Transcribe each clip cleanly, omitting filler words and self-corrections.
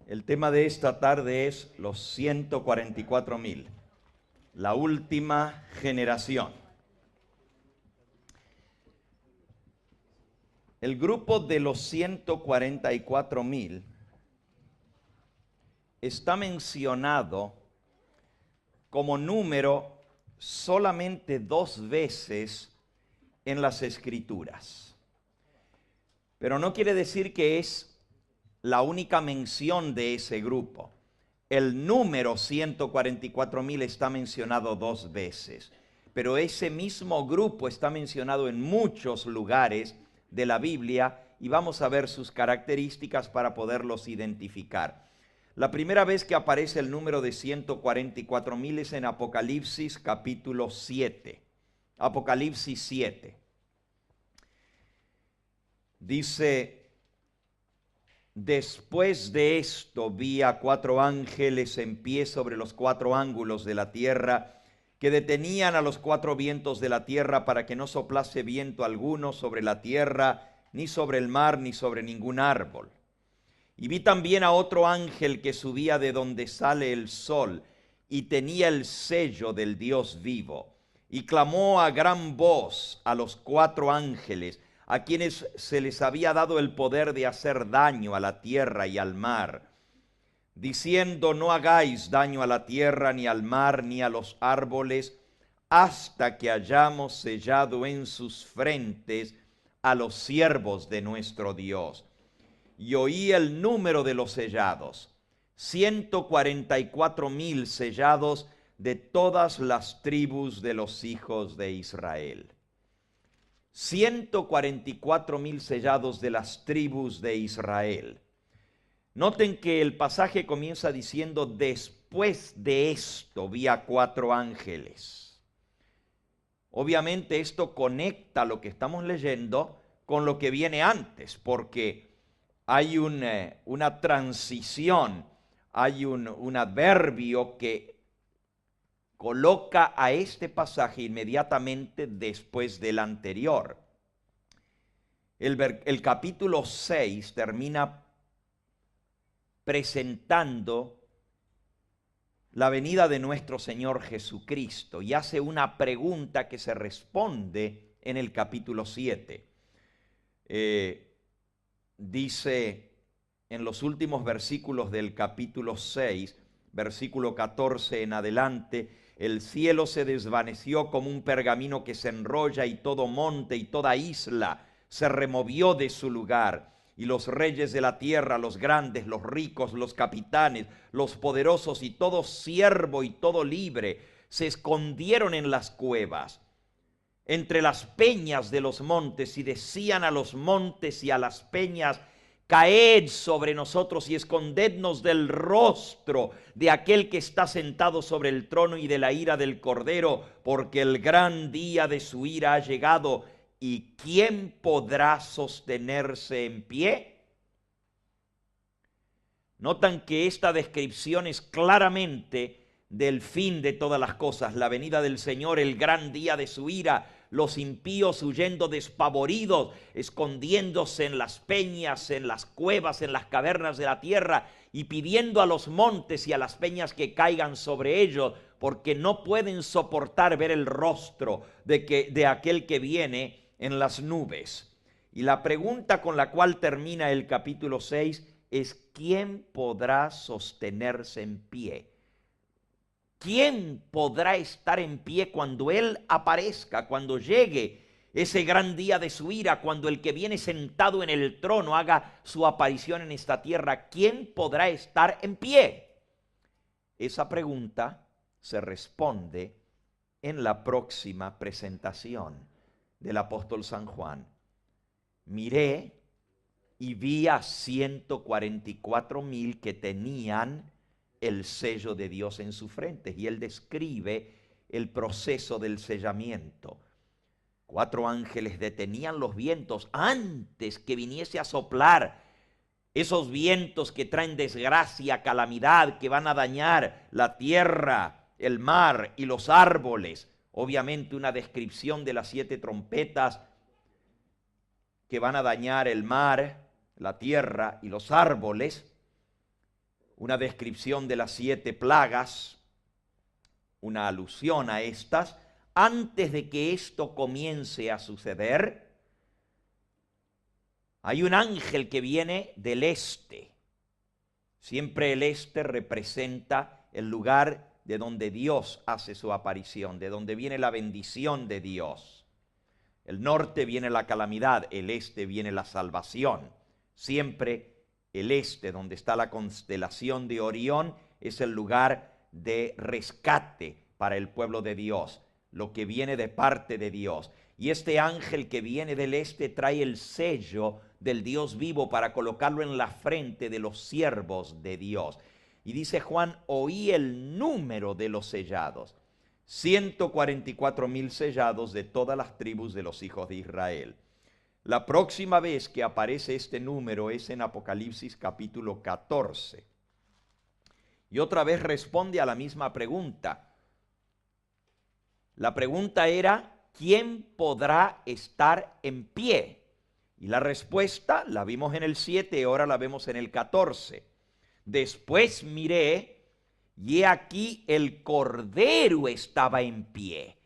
El tema de esta tarde es los 144,000, la última generación. El grupo de los 144,000 está mencionado como número solamente 2 veces en las Escrituras. Pero no quiere decir que es la única mención de ese grupo. El número 144,000 está mencionado 2 veces, pero ese mismo grupo está mencionado en muchos lugares de la Biblia y vamos a ver sus características para poderlos identificar. La primera vez que aparece el número de 144,000 es en Apocalipsis capítulo 7. Apocalipsis 7. Dice: después de esto vi a 4 ángeles en pie sobre los 4 ángulos de la tierra, que detenían a los 4 vientos de la tierra para que no soplase viento alguno sobre la tierra, ni sobre el mar, ni sobre ningún árbol. Y vi también a otro ángel que subía de donde sale el sol, y tenía el sello del Dios vivo, y clamó a gran voz a los 4 ángeles, a quienes se les había dado el poder de hacer daño a la tierra y al mar, diciendo: no hagáis daño a la tierra, ni al mar, ni a los árboles, hasta que hayamos sellado en sus frentes a los siervos de nuestro Dios. Y oí el número de los sellados: 144,000 sellados de todas las tribus de los hijos de Israel. 144,000 sellados de las tribus de Israel. Noten que el pasaje comienza diciendo: después de esto vi a 4 ángeles. Obviamente esto conecta lo que estamos leyendo con lo que viene antes, porque hay una transición, hay un adverbio que coloca a este pasaje inmediatamente después del anterior. El capítulo 6 termina presentando la venida de nuestro Señor Jesucristo y hace una pregunta que se responde en el capítulo 7. Dice en los últimos versículos del capítulo 6, versículo 14 en adelante: el cielo se desvaneció como un pergamino que se enrolla, y todo monte y toda isla se removió de su lugar. Y los reyes de la tierra, los grandes, los ricos, los capitanes, los poderosos y todo siervo y todo libre, se escondieron en las cuevas, entre las peñas de los montes, y decían a los montes y a las peñas: caed sobre nosotros y escondednos del rostro de aquel que está sentado sobre el trono y de la ira del Cordero, porque el gran día de su ira ha llegado, y ¿quién podrá sostenerse en pie? Notan que esta descripción es claramente del fin de todas las cosas, la venida del Señor, el gran día de su ira, los impíos huyendo despavoridos, escondiéndose en las peñas, en las cuevas, en las cavernas de la tierra, y pidiendo a los montes y a las peñas que caigan sobre ellos, porque no pueden soportar ver el rostro de aquel que viene en las nubes. Y la pregunta con la cual termina el capítulo 6 es: ¿quién podrá sostenerse en pie? ¿Quién podrá estar en pie cuando Él aparezca, cuando llegue ese gran día de su ira, cuando el que viene sentado en el trono haga su aparición en esta tierra? ¿Quién podrá estar en pie? Esa pregunta se responde en la próxima presentación del apóstol San Juan. Miré y vi a 144,000 que tenían el sello de Dios en su frente, y él describe el proceso del sellamiento. 4 ángeles detenían los vientos antes que viniese a soplar, esos vientos que traen desgracia, calamidad, que van a dañar la tierra, el mar y los árboles. Obviamente una descripción de las 7 trompetas que van a dañar el mar, la tierra y los árboles. una descripción de las 7 plagas, una alusión a estas. Antes de que esto comience a suceder, hay un ángel que viene del este. Siempre el este representa el lugar de donde Dios hace su aparición, de donde viene la bendición de Dios. El norte viene la calamidad, el este viene la salvación. Siempre el este, donde está la constelación de Orión, es el lugar de rescate para el pueblo de Dios, lo que viene de parte de Dios. Y este ángel que viene del este trae el sello del Dios vivo para colocarlo en la frente de los siervos de Dios. Y dice Juan, oí el número de los sellados, 144,000 sellados de todas las tribus de los hijos de Israel. La próxima vez que aparece este número es en Apocalipsis capítulo 14. Y otra vez responde a la misma pregunta. La pregunta era, ¿quién podrá estar en pie? Y la respuesta la vimos en el 7, ahora la vemos en el 14. Después miré, y he aquí el Cordero estaba en pie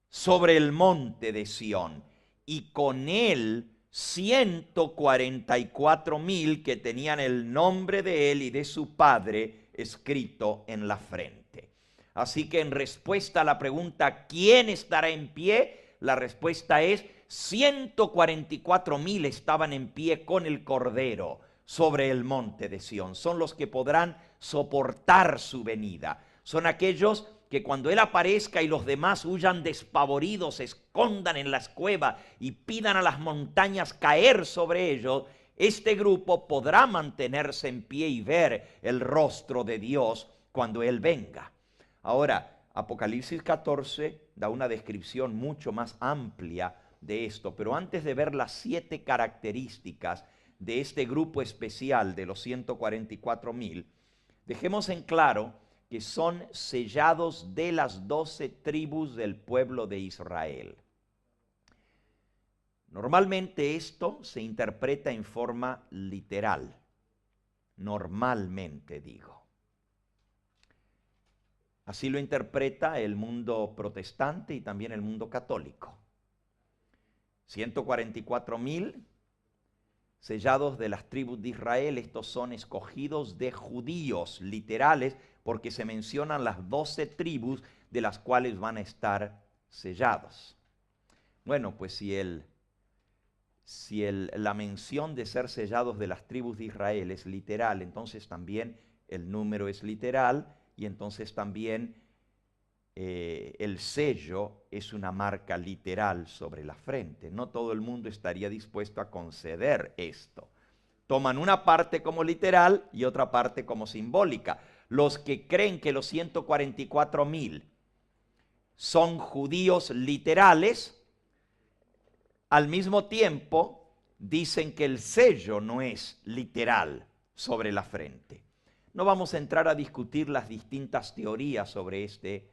sobre el monte de Sión, y con él 144,000 que tenían el nombre de él y de su padre escrito en la frente. Así que en respuesta a la pregunta, ¿quién estará en pie? La respuesta es 144,000 estaban en pie con el Cordero sobre el monte de Sión. Son los que podrán soportar su venida. Son aquellos que cuando Él aparezca y los demás huyan despavoridos, se escondan en las cuevas y pidan a las montañas caer sobre ellos, este grupo podrá mantenerse en pie y ver el rostro de Dios cuando Él venga. Ahora, Apocalipsis 14 da una descripción mucho más amplia de esto, pero antes de ver las 7 características de este grupo especial de los 144,000, dejemos en claro que son sellados de las 12 tribus del pueblo de Israel. Normalmente esto se interpreta en forma literal, normalmente digo. Así lo interpreta el mundo protestante y también el mundo católico. 144,000 sellados de las tribus de Israel, estos son escogidos de judíos literales, porque se mencionan las 12 tribus de las cuales van a estar sellados. Bueno, pues la mención de ser sellados de las tribus de Israel es literal, entonces también el número es literal, y entonces también el sello es una marca literal sobre la frente. No todo el mundo estaría dispuesto a conceder esto. Toman una parte como literal y otra parte como simbólica. Los que creen que los 144,000 son judíos literales, al mismo tiempo dicen que el sello no es literal sobre la frente. No vamos a entrar a discutir las distintas teorías sobre este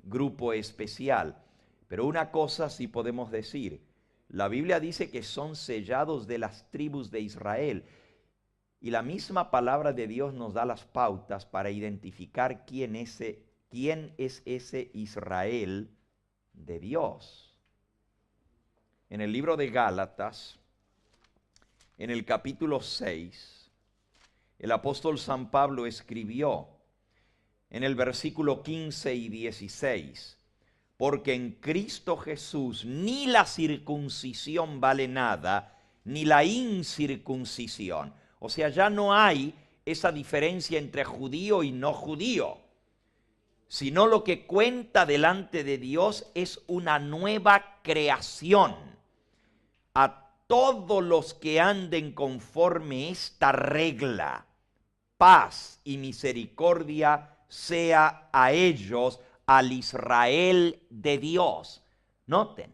grupo especial, pero una cosa sí podemos decir: la Biblia dice que son sellados de las tribus de Israel, y la misma palabra de Dios nos da las pautas para identificar quién es ese Israel de Dios. En el libro de Gálatas, en el capítulo 6, el apóstol San Pablo escribió en el versículo 15 y 16, porque en Cristo Jesús ni la circuncisión vale nada, ni la incircuncisión. O sea, ya no hay esa diferencia entre judío y no judío, sino lo que cuenta delante de Dios es una nueva creación. A todos los que anden conforme esta regla, paz y misericordia sea a ellos, al Israel de Dios. Noten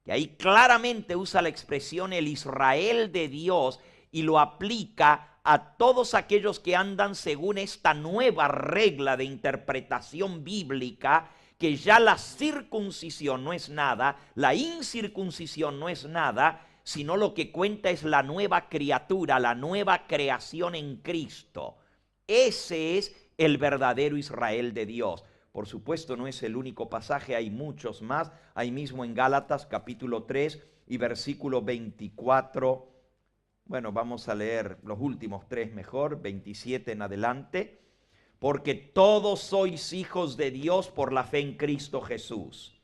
que ahí claramente usa la expresión el Israel de Dios y lo aplica a todos aquellos que andan según esta nueva regla de interpretación bíblica, que ya la circuncisión no es nada, la incircuncisión no es nada, sino lo que cuenta es la nueva criatura, la nueva creación en Cristo. Ese es el verdadero Israel de Dios. Por supuesto, no es el único pasaje, hay muchos más. Ahí mismo en Gálatas capítulo 3 y versículo 24. Bueno, vamos a leer los últimos tres mejor, 27 en adelante. Porque todos sois hijos de Dios por la fe en Cristo Jesús.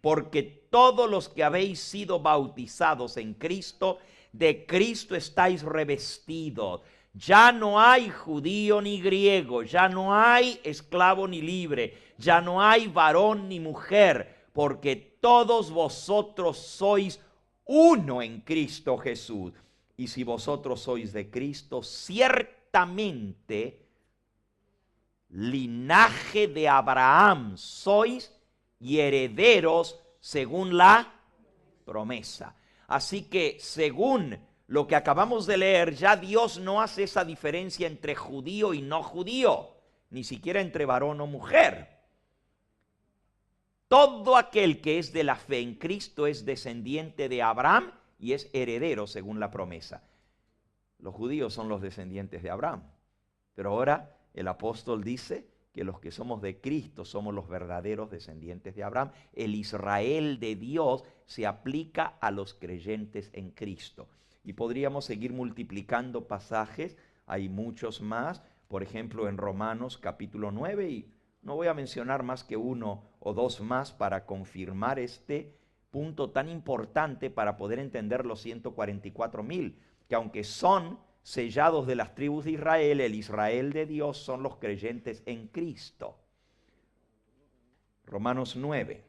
Porque todos los que habéis sido bautizados en Cristo, de Cristo estáis revestidos. Ya no hay judío ni griego, ya no hay esclavo ni libre, ya no hay varón ni mujer, porque todos vosotros sois uno en Cristo Jesús. Y si vosotros sois de Cristo, ciertamente linaje de Abraham sois y herederos según la promesa. Así que según lo que acabamos de leer, ya Dios no hace esa diferencia entre judío y no judío, ni siquiera entre varón o mujer. Todo aquel que es de la fe en Cristo es descendiente de Abraham y es heredero según la promesa. Los judíos son los descendientes de Abraham, pero ahora el apóstol dice que los que somos de Cristo somos los verdaderos descendientes de Abraham. El Israel de Dios se aplica a los creyentes en Cristo. Y podríamos seguir multiplicando pasajes, hay muchos más, por ejemplo en Romanos capítulo 9, y no voy a mencionar más que uno o dos más para confirmar este punto tan importante para poder entender los 144,000, que aunque son sellados de las tribus de Israel, el Israel de Dios son los creyentes en Cristo. Romanos 9.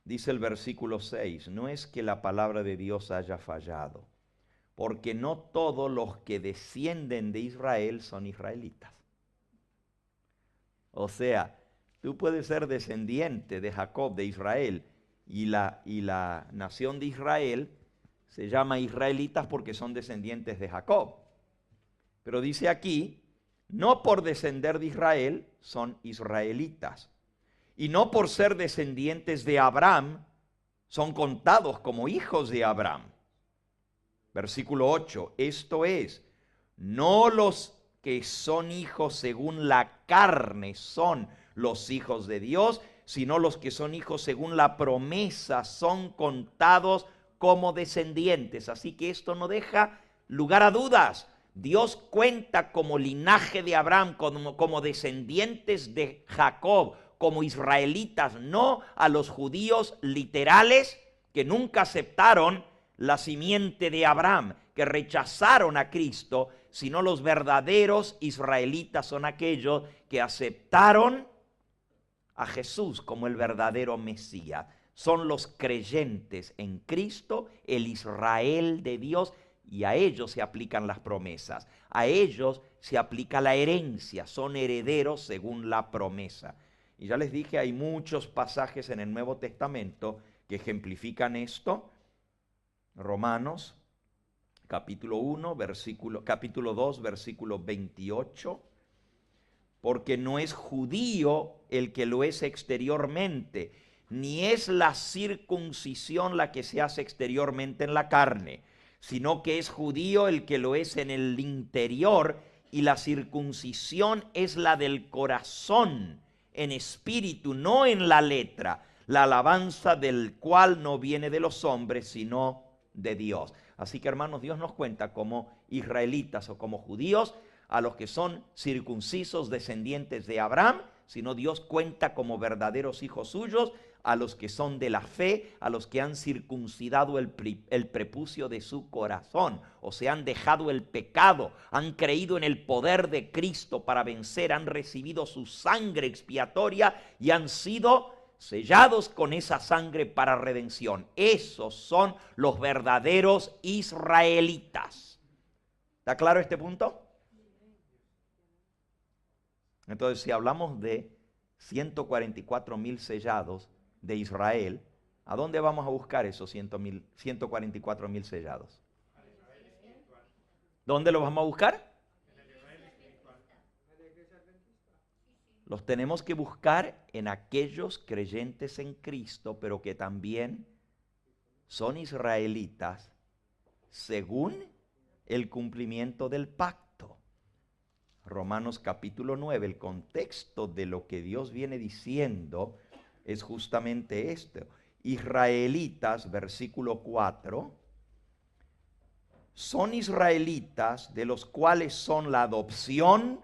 Dice el versículo 6, no es que la palabra de Dios haya fallado, porque no todos los que descienden de Israel son israelitas. O sea, tú puedes ser descendiente de Jacob, de Israel, y la nación de Israel se llama israelitas porque son descendientes de Jacob. Pero dice aquí, no por descender de Israel son israelitas. Y no por ser descendientes de Abraham son contados como hijos de Abraham. Versículo 8, esto es, no los que son hijos según la carne son los hijos de Dios, sino los que son hijos según la promesa son contados como descendientes. Así que esto no deja lugar a dudas. Dios cuenta como linaje de Abraham, como descendientes de Jacob, como israelitas, no a los judíos literales que nunca aceptaron la simiente de Abraham, que rechazaron a Cristo, sino los verdaderos israelitas son aquellos que aceptaron a Jesús como el verdadero Mesías. Son los creyentes en Cristo, el Israel de Dios, y a ellos se aplican las promesas. A ellos se aplica la herencia, son herederos según la promesa. Y ya les dije, hay muchos pasajes en el Nuevo Testamento que ejemplifican esto. Romanos, capítulo 1, capítulo 2, versículo 28. Porque no es judío el que lo es exteriormente, ni es la circuncisión la que se hace exteriormente en la carne, sino que es judío el que lo es en el interior, y la circuncisión es la del corazón, en espíritu, no en la letra, la alabanza del cual no viene de los hombres, sino de Dios. Así que, hermanos, Dios nos cuenta como israelitas o como judíos a los que son circuncisos descendientes de Abraham, sino Dios cuenta como verdaderos hijos suyos a los que son de la fe, a los que han circuncidado el prepucio de su corazón, o sea, han dejado el pecado, han creído en el poder de Cristo para vencer, han recibido su sangre expiatoria y han sido sellados con esa sangre para redención. Esos son los verdaderos israelitas. ¿Está claro este punto? Entonces, si hablamos de 144,000 sellados de Israel, ¿a dónde vamos a buscar esos 144,000 sellados? ¿Dónde los vamos a buscar? Los tenemos que buscar en aquellos creyentes en Cristo, pero que también son israelitas según el cumplimiento del pacto. Romanos capítulo 9, el contexto de lo que Dios viene diciendo es justamente esto. Israelitas, versículo 4, son israelitas de los cuales son la adopción,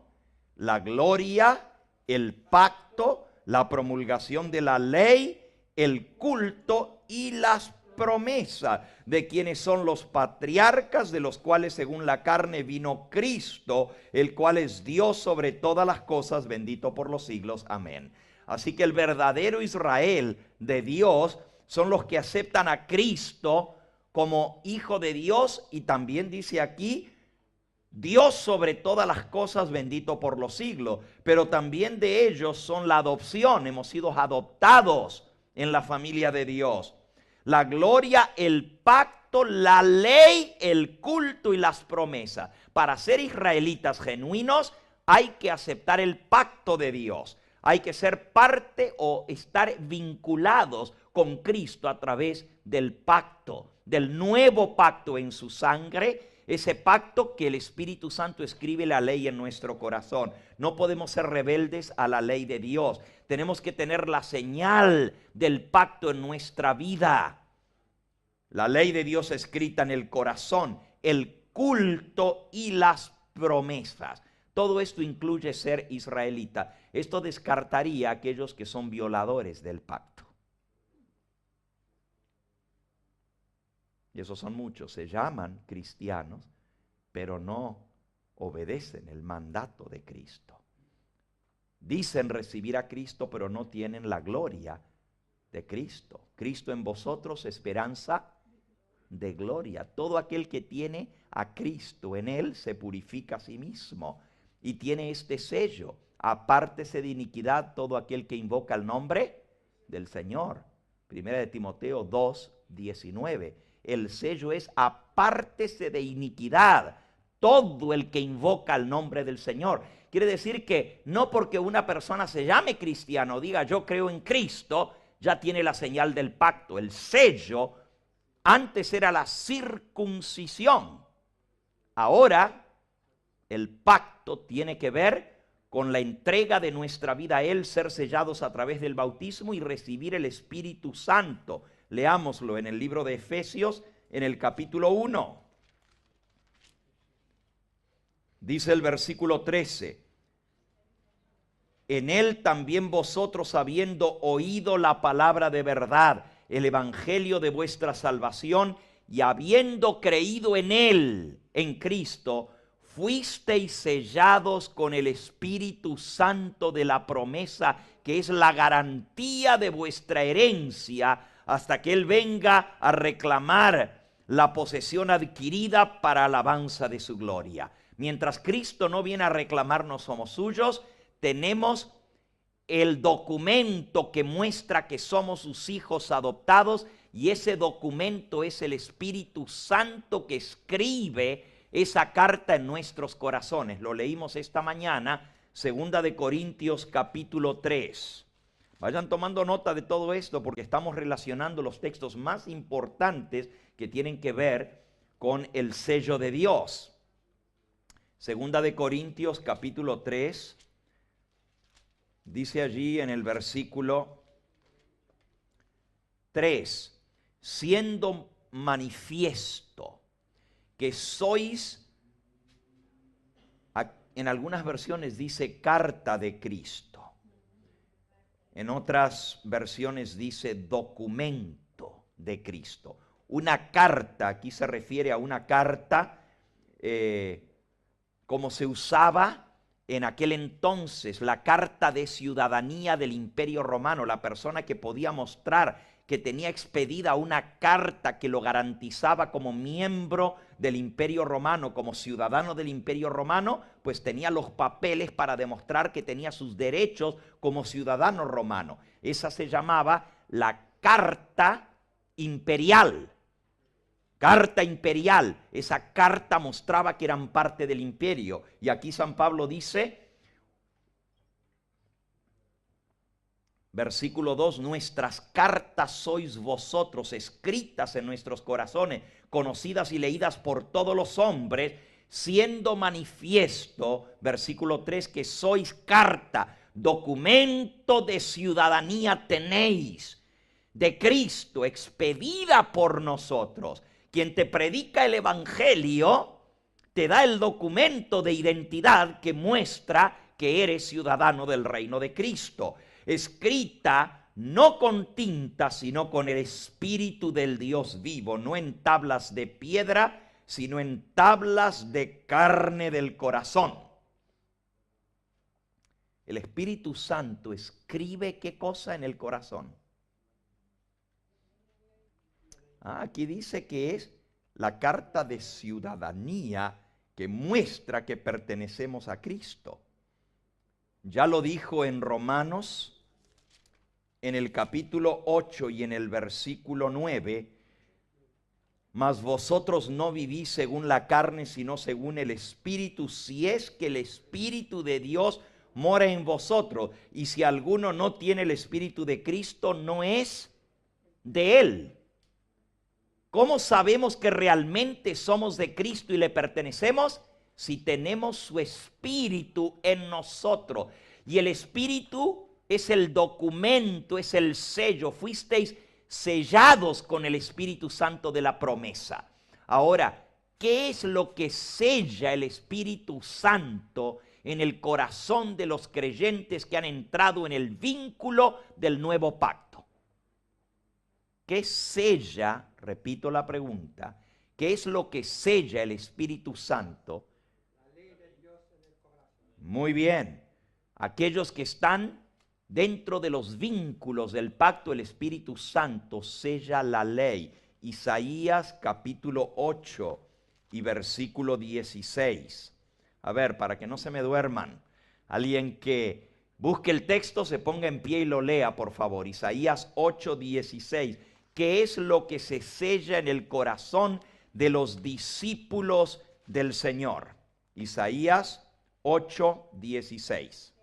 la gloria, el pacto, la promulgación de la ley, el culto y las promesas, de quienes son los patriarcas, de los cuales según la carne vino Cristo, el cual es Dios sobre todas las cosas, bendito por los siglos. Amén. Así que el verdadero Israel de Dios son los que aceptan a Cristo como Hijo de Dios, y también dice aquí, Dios sobre todas las cosas, bendito por los siglos. Pero también de ellos son la adopción, hemos sido adoptados en la familia de Dios. La gloria, el pacto, la ley, el culto y las promesas. Para ser israelitas genuinos hay que aceptar el pacto de Dios. Hay que ser parte o estar vinculados con Cristo a través del pacto, del nuevo pacto en su sangre, ese pacto que el Espíritu Santo escribe la ley en nuestro corazón. No podemos ser rebeldes a la ley de Dios. Tenemos que tener la señal del pacto en nuestra vida. La ley de Dios escrita en el corazón, el culto y las promesas. Todo esto incluye ser israelita. Esto descartaría a aquellos que son violadores del pacto. Y esos son muchos, se llaman cristianos, pero no obedecen el mandato de Cristo. Dicen recibir a Cristo, pero no tienen la gloria de Cristo. Cristo en vosotros, esperanza de gloria. Todo aquel que tiene a Cristo en él se purifica a sí mismo y tiene este sello: apártese de iniquidad todo aquel que invoca el nombre del Señor. Primera de Timoteo 2:19. El sello es: apártese de iniquidad todo el que invoca el nombre del Señor. Quiere decir que no porque una persona se llame cristiano, diga yo creo en Cristo, ya tiene la señal del pacto. El sello antes era la circuncisión. Ahora el pacto tiene que ver con la entrega de nuestra vida a Él, ser sellados a través del bautismo y recibir el Espíritu Santo. Leámoslo en el libro de Efesios, en el capítulo 1. Dice el versículo 13: en Él también vosotros, habiendo oído la palabra de verdad, el evangelio de vuestra salvación, y habiendo creído en Él, en Cristo, fuisteis sellados con el Espíritu Santo de la promesa, que es la garantía de vuestra herencia, hasta que Él venga a reclamar la posesión adquirida para alabanza de su gloria. Mientras Cristo no viene a reclamarnos somos suyos, tenemos el documento que muestra que somos sus hijos adoptados, y ese documento es el Espíritu Santo que escribe esa carta en nuestros corazones. Lo leímos esta mañana, 2 de Corintios capítulo 3. Vayan tomando nota de todo esto porque estamos relacionando los textos más importantes que tienen que ver con el sello de Dios. 2 de Corintios capítulo 3, dice allí en el versículo 3, siendo manifiesto que sois, en algunas versiones dice carta de Cristo, en otras versiones dice documento de Cristo. Una carta, aquí se refiere a una carta como se usaba en aquel entonces, la carta de ciudadanía del Imperio Romano. La persona que podía mostrar que tenía expedida una carta que lo garantizaba como miembro del Imperio Romano, como ciudadano del Imperio Romano, pues tenía los papeles para demostrar que tenía sus derechos como ciudadano romano. Esa se llamaba la carta imperial. Carta imperial. Esa carta mostraba que eran parte del imperio. Y aquí San Pablo dice, Versículo 2, nuestras cartas sois vosotros, escritas en nuestros corazones, conocidas y leídas por todos los hombres, siendo manifiesto, versículo 3, que sois carta, documento de ciudadanía tenéis, de Cristo, expedida por nosotros. Quien te predica el evangelio, te da el documento de identidad que muestra que eres ciudadano del reino de Cristo. Escrita no con tinta, sino con el Espíritu del Dios vivo, no en tablas de piedra, sino en tablas de carne del corazón. El Espíritu Santo escribe ¿qué cosa en el corazón? Aquí dice que es la carta de ciudadanía que muestra que pertenecemos a Cristo. Ya lo dijo en Romanos, en el capítulo 8 y en el versículo 9, mas vosotros no vivís según la carne, sino según el Espíritu, si es que el Espíritu de Dios mora en vosotros. Y si alguno no tiene el Espíritu de Cristo, no es de él. ¿Cómo sabemos que realmente somos de Cristo y le pertenecemos? Si tenemos su Espíritu en nosotros. Y el Espíritu es el documento, es el sello. Fuisteis sellados con el Espíritu Santo de la promesa. Ahora, ¿qué es lo que sella el Espíritu Santo en el corazón de los creyentes que han entrado en el vínculo del nuevo pacto? ¿Qué sella? Repito la pregunta. ¿Qué es lo que sella el Espíritu Santo? La ley de Dios en el corazón. Muy bien. Aquellos que están dentro de los vínculos del pacto, el Espíritu Santo sella la ley. Isaías capítulo 8 y versículo 16. A ver, para que no se me duerman. Alguien que busque el texto, se ponga en pie y lo lea, por favor. Isaías 8, 16. ¿Qué es lo que se sella en el corazón de los discípulos del Señor? Isaías 8, 16.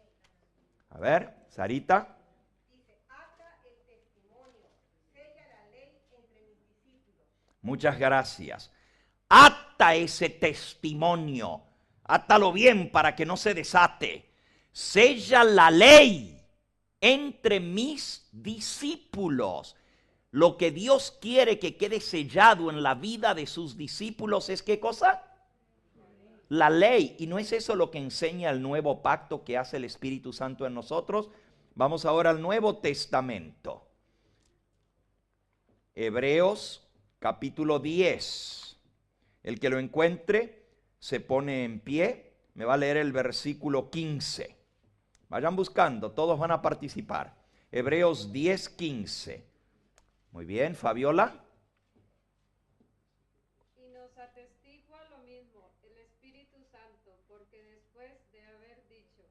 A ver, Sarita. Dice, ata el testimonio, sella la ley entre mis discípulos. Muchas gracias. Ata ese testimonio. Átalo bien para que no se desate. Sella la ley entre mis discípulos. Lo que Dios quiere que quede sellado en la vida de sus discípulos es ¿qué cosa? La ley. ¿Y no es eso lo que enseña el nuevo pacto que hace el Espíritu Santo en nosotros? Vamos ahora al Nuevo Testamento. Hebreos capítulo 10. El que lo encuentre se pone en pie. Me va a leer el versículo 15. Vayan buscando, todos van a participar. Hebreos 10, 15. Muy bien, Fabiola. Y nos atestigua lo mismo el Espíritu Santo, porque después de haber dicho,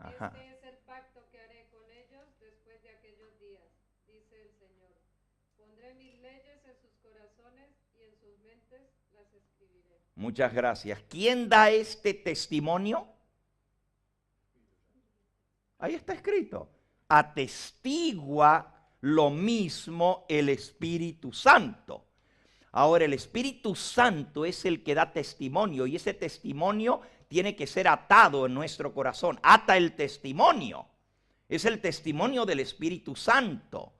este es el pacto que haré con ellos después de aquellos días, dice el Señor. Pondré mis leyes en sus corazones y en sus mentes las escribiré. Muchas gracias. ¿Quién da este testimonio? Ahí está escrito. Atestigua lo mismo el Espíritu Santo. Ahora, el Espíritu Santo es el que da testimonio y ese testimonio tiene que ser atado en nuestro corazón. Ata el testimonio. Es el testimonio del Espíritu Santo.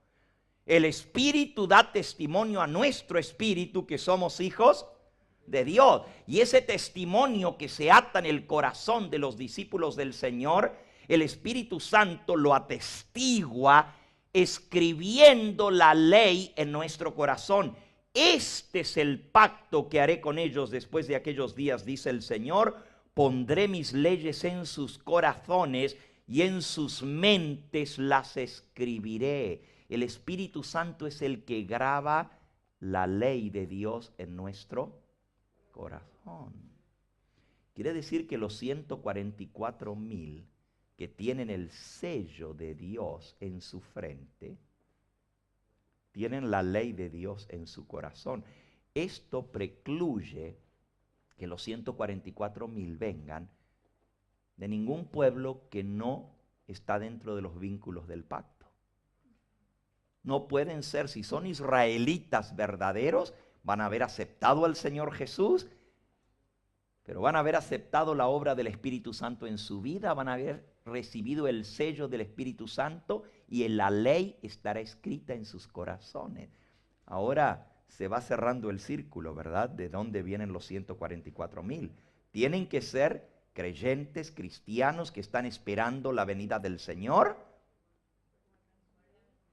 El Espíritu da testimonio a nuestro espíritu que somos hijos de Dios. Y ese testimonio que se ata en el corazón de los discípulos del Señor, el Espíritu Santo lo atestigua escribiendo la ley en nuestro corazón. Este es el pacto que haré con ellos después de aquellos días, dice el Señor. Pondré mis leyes en sus corazones y en sus mentes las escribiré. El Espíritu Santo es el que graba la ley de Dios en nuestro corazón. Quiere decir que los 144,000 que tienen el sello de Dios en su frente, tienen la ley de Dios en su corazón. Esto precluye que los 144,000 vengan de ningún pueblo que no está dentro de los vínculos del pacto. No pueden ser. Si son israelitas verdaderos, van a haber aceptado al Señor Jesús, pero van a haber aceptado la obra del Espíritu Santo en su vida, van a haber recibido el sello del Espíritu Santo y la ley estará escrita en sus corazones. Ahora se va cerrando el círculo, ¿verdad? ¿De dónde vienen los 144,000? Tienen que ser creyentes, cristianos que están esperando la venida del Señor.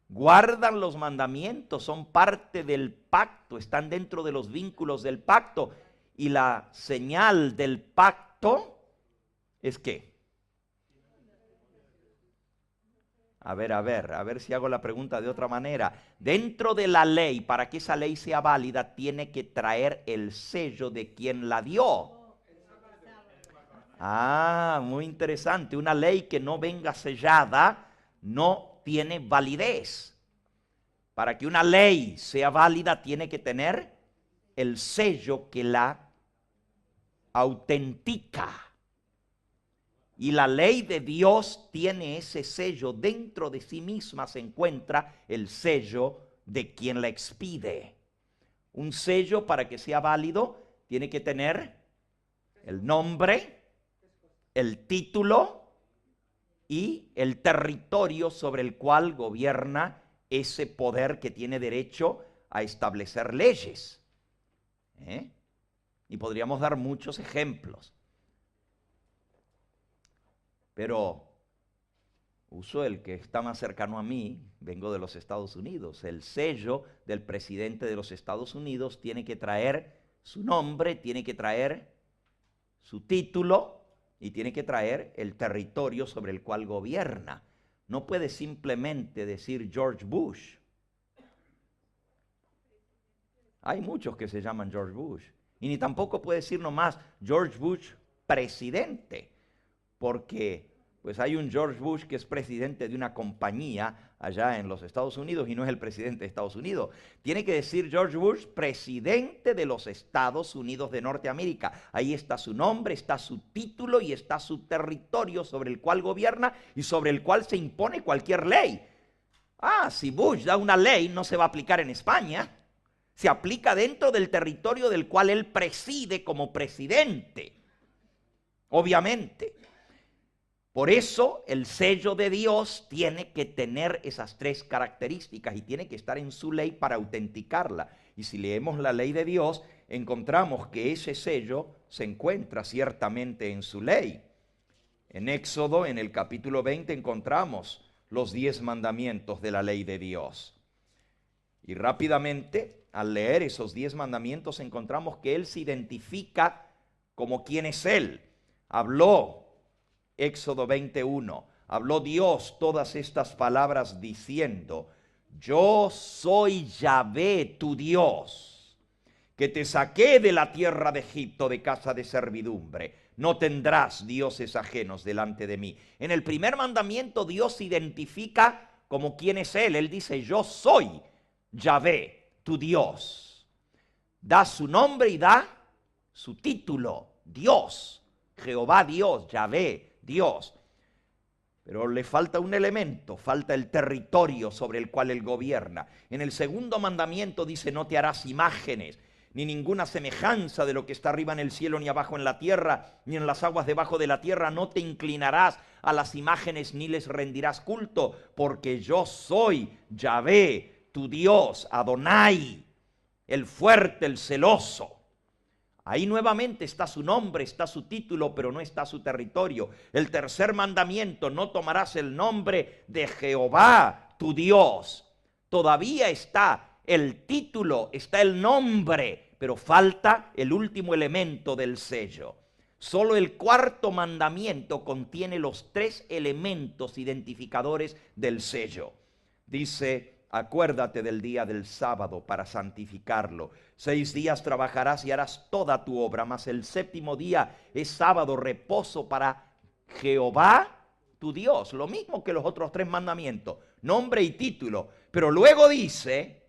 Guardan los mandamientos, son parte del pacto, están dentro de los vínculos del pacto. Y la señal del pacto es ¿qué? A ver si hago la pregunta de otra manera. Dentro de la ley, para que esa ley sea válida, tiene que traer el sello de quien la dio. Ah, muy interesante. Una ley que no venga sellada no tiene validez. Para que una ley sea válida, tiene que tener el sello que la autentica. Y la ley de Dios tiene ese sello. Dentro de sí misma se encuentra el sello de quien la expide. Un sello, para que sea válido, tiene que tener el nombre, el título y el territorio sobre el cual gobierna ese poder que tiene derecho a establecer leyes. Y podríamos dar muchos ejemplos. Pero uso el que está más cercano a mí, vengo de los Estados Unidos. El sello del presidente de los Estados Unidos tiene que traer su nombre, tiene que traer su título y tiene que traer el territorio sobre el cual gobierna. No puede simplemente decir George Bush. Hay muchos que se llaman George Bush. Y ni tampoco puede decir nomás George Bush presidente. Porque pues hay un George Bush que es presidente de una compañía allá en los Estados Unidos y no es el presidente de Estados Unidos. Tiene que decir George Bush, presidente de los Estados Unidos de Norteamérica. Ahí está su nombre, está su título y está su territorio sobre el cual gobierna y sobre el cual se impone cualquier ley. Si Bush da una ley, no se va a aplicar en España. Se aplica dentro del territorio del cual él preside como presidente. Obviamente. Por eso el sello de Dios tiene que tener esas tres características y tiene que estar en su ley para autenticarla. Y si leemos la ley de Dios, encontramos que ese sello se encuentra ciertamente en su ley. En Éxodo, en el capítulo 20, encontramos los 10 mandamientos de la ley de Dios. Y rápidamente, al leer esos 10 mandamientos, encontramos que Él se identifica como quién es Él. Habló Éxodo 21, habló Dios todas estas palabras diciendo: yo soy Yahvé tu Dios, que te saqué de la tierra de Egipto, de casa de servidumbre. No tendrás dioses ajenos delante de mí. En el primer mandamiento Dios se identifica como quién es Él. Él dice: yo soy Yahvé tu Dios. Da su nombre y da su título, Dios, Jehová Dios, Yahvé Dios. Pero le falta un elemento, falta el territorio sobre el cual Él gobierna. En el segundo mandamiento dice: no te harás imágenes, ni ninguna semejanza de lo que está arriba en el cielo, ni abajo en la tierra, ni en las aguas debajo de la tierra. No te inclinarás a las imágenes, ni les rendirás culto, porque yo soy Yahvé, tu Dios, Adonai, el fuerte, el celoso. Ahí nuevamente está su nombre, está su título, pero no está su territorio. El tercer mandamiento: no tomarás el nombre de Jehová, tu Dios. Todavía está el título, está el nombre, pero falta el último elemento del sello. Solo el cuarto mandamiento contiene los 3 elementos identificadores del sello. Dice: acuérdate del día del sábado para santificarlo. 6 días trabajarás y harás toda tu obra, mas el séptimo día es sábado, reposo para Jehová tu Dios. Lo mismo que los otros 3 mandamientos, nombre y título. Pero luego dice: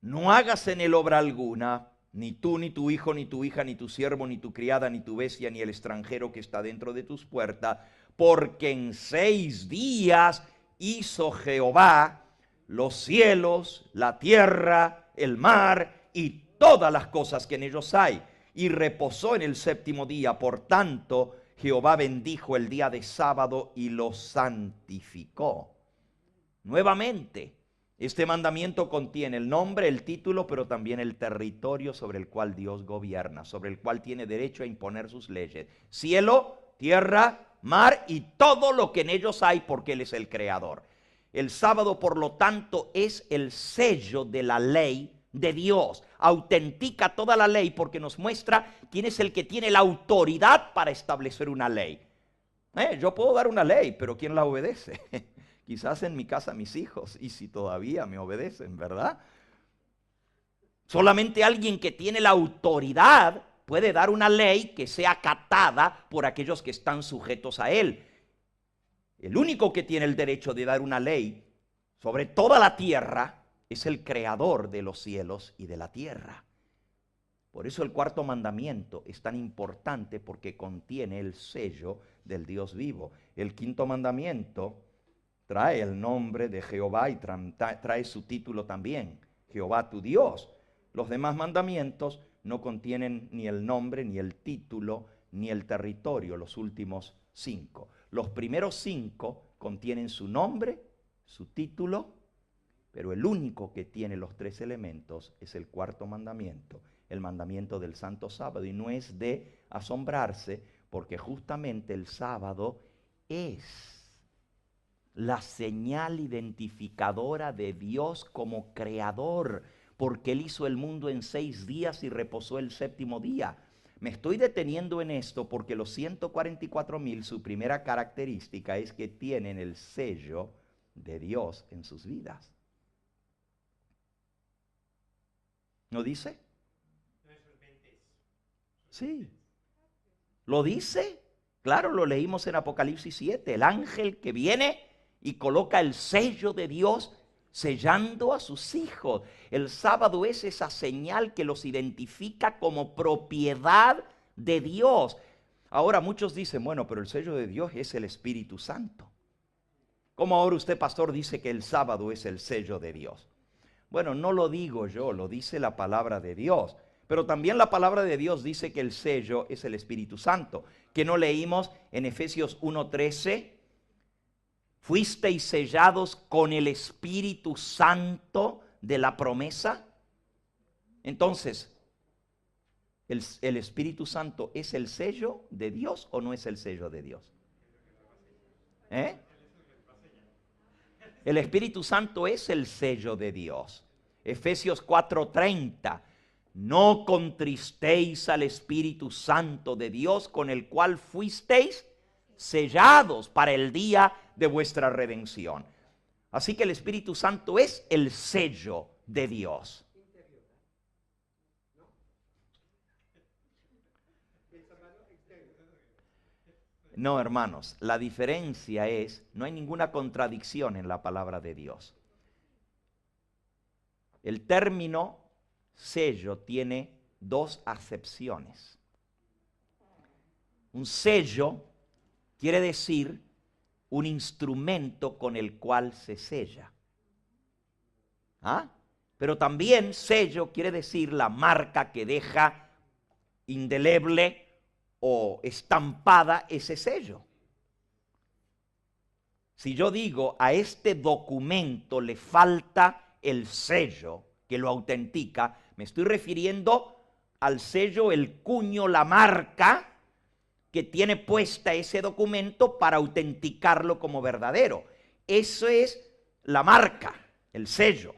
no hagas en él obra alguna, ni tú, ni tu hijo, ni tu hija, ni tu siervo, ni tu criada, ni tu bestia, ni el extranjero que está dentro de tus puertas, porque en 6 días hizo Jehová los cielos, la tierra, el mar y todas las cosas que en ellos hay, y reposó en el 7º día. Por tanto, Jehová bendijo el día de sábado y lo santificó. Nuevamente, este mandamiento contiene el nombre, el título, pero también el territorio sobre el cual Dios gobierna, sobre el cual tiene derecho a imponer sus leyes. Cielo, tierra, mar y todo lo que en ellos hay, porque Él es el creador. El sábado, por lo tanto, es el sello de la ley de Dios. Autentica toda la ley porque nos muestra quién es el que tiene la autoridad para establecer una ley. Yo puedo dar una ley, pero ¿quién la obedece? Quizás en mi casa mis hijos, y si todavía me obedecen, ¿verdad? Solamente alguien que tiene la autoridad puede dar una ley que sea acatada por aquellos que están sujetos a él. El único que tiene el derecho de dar una ley sobre toda la tierra es el creador de los cielos y de la tierra. Por eso el 4º mandamiento es tan importante, porque contiene el sello del Dios vivo. El 5.º mandamiento trae el nombre de Jehová y trae su título también, Jehová tu Dios. Los demás mandamientos no contienen ni el nombre, ni el título, ni el territorio, los últimos 5. Los primeros 5 contienen su nombre, su título, pero el único que tiene los 3 elementos es el 4º mandamiento, el mandamiento del santo sábado. Y no es de asombrarse, porque justamente el sábado es la señal identificadora de Dios como creador, porque Él hizo el mundo en 6 días y reposó el 7º día. Me estoy deteniendo en esto porque los 144,000, su primera característica es que tienen el sello de Dios en sus vidas. ¿No dice? Sí. ¿Lo dice? Claro, lo leímos en Apocalipsis 7. El ángel que viene y coloca el sello de Dios sellando a sus hijos. El sábado es esa señal que los identifica como propiedad de Dios. Ahora muchos dicen, bueno, pero el sello de Dios es el Espíritu Santo. ¿Cómo ahora usted, pastor, dice que el sábado es el sello de Dios? Bueno, no lo digo yo, lo dice la palabra de Dios. Pero también la palabra de Dios dice que el sello es el Espíritu Santo. ¿Que no leímos en Efesios 1:13? ¿Fuisteis sellados con el Espíritu Santo de la promesa? Entonces, ¿el Espíritu Santo es el sello de Dios o no es el sello de Dios? El Espíritu Santo es el sello de Dios. Efesios 4:30. No contristéis al Espíritu Santo de Dios, con el cual fuisteis sellados para el día de vuestra redención. Así que el Espíritu Santo es el sello de Dios. No, hermanos, la diferencia es, no hay ninguna contradicción en la palabra de Dios. El término sello tiene 2 acepciones. Un sello quiere decir un instrumento con el cual se sella. Pero también sello quiere decir la marca que deja indeleble o estampada ese sello. Si yo digo a este documento le falta el sello que lo autentica, me estoy refiriendo al sello, el cuño, la marca que tiene puesta ese documento para autenticarlo como verdadero. Eso es la marca, el sello.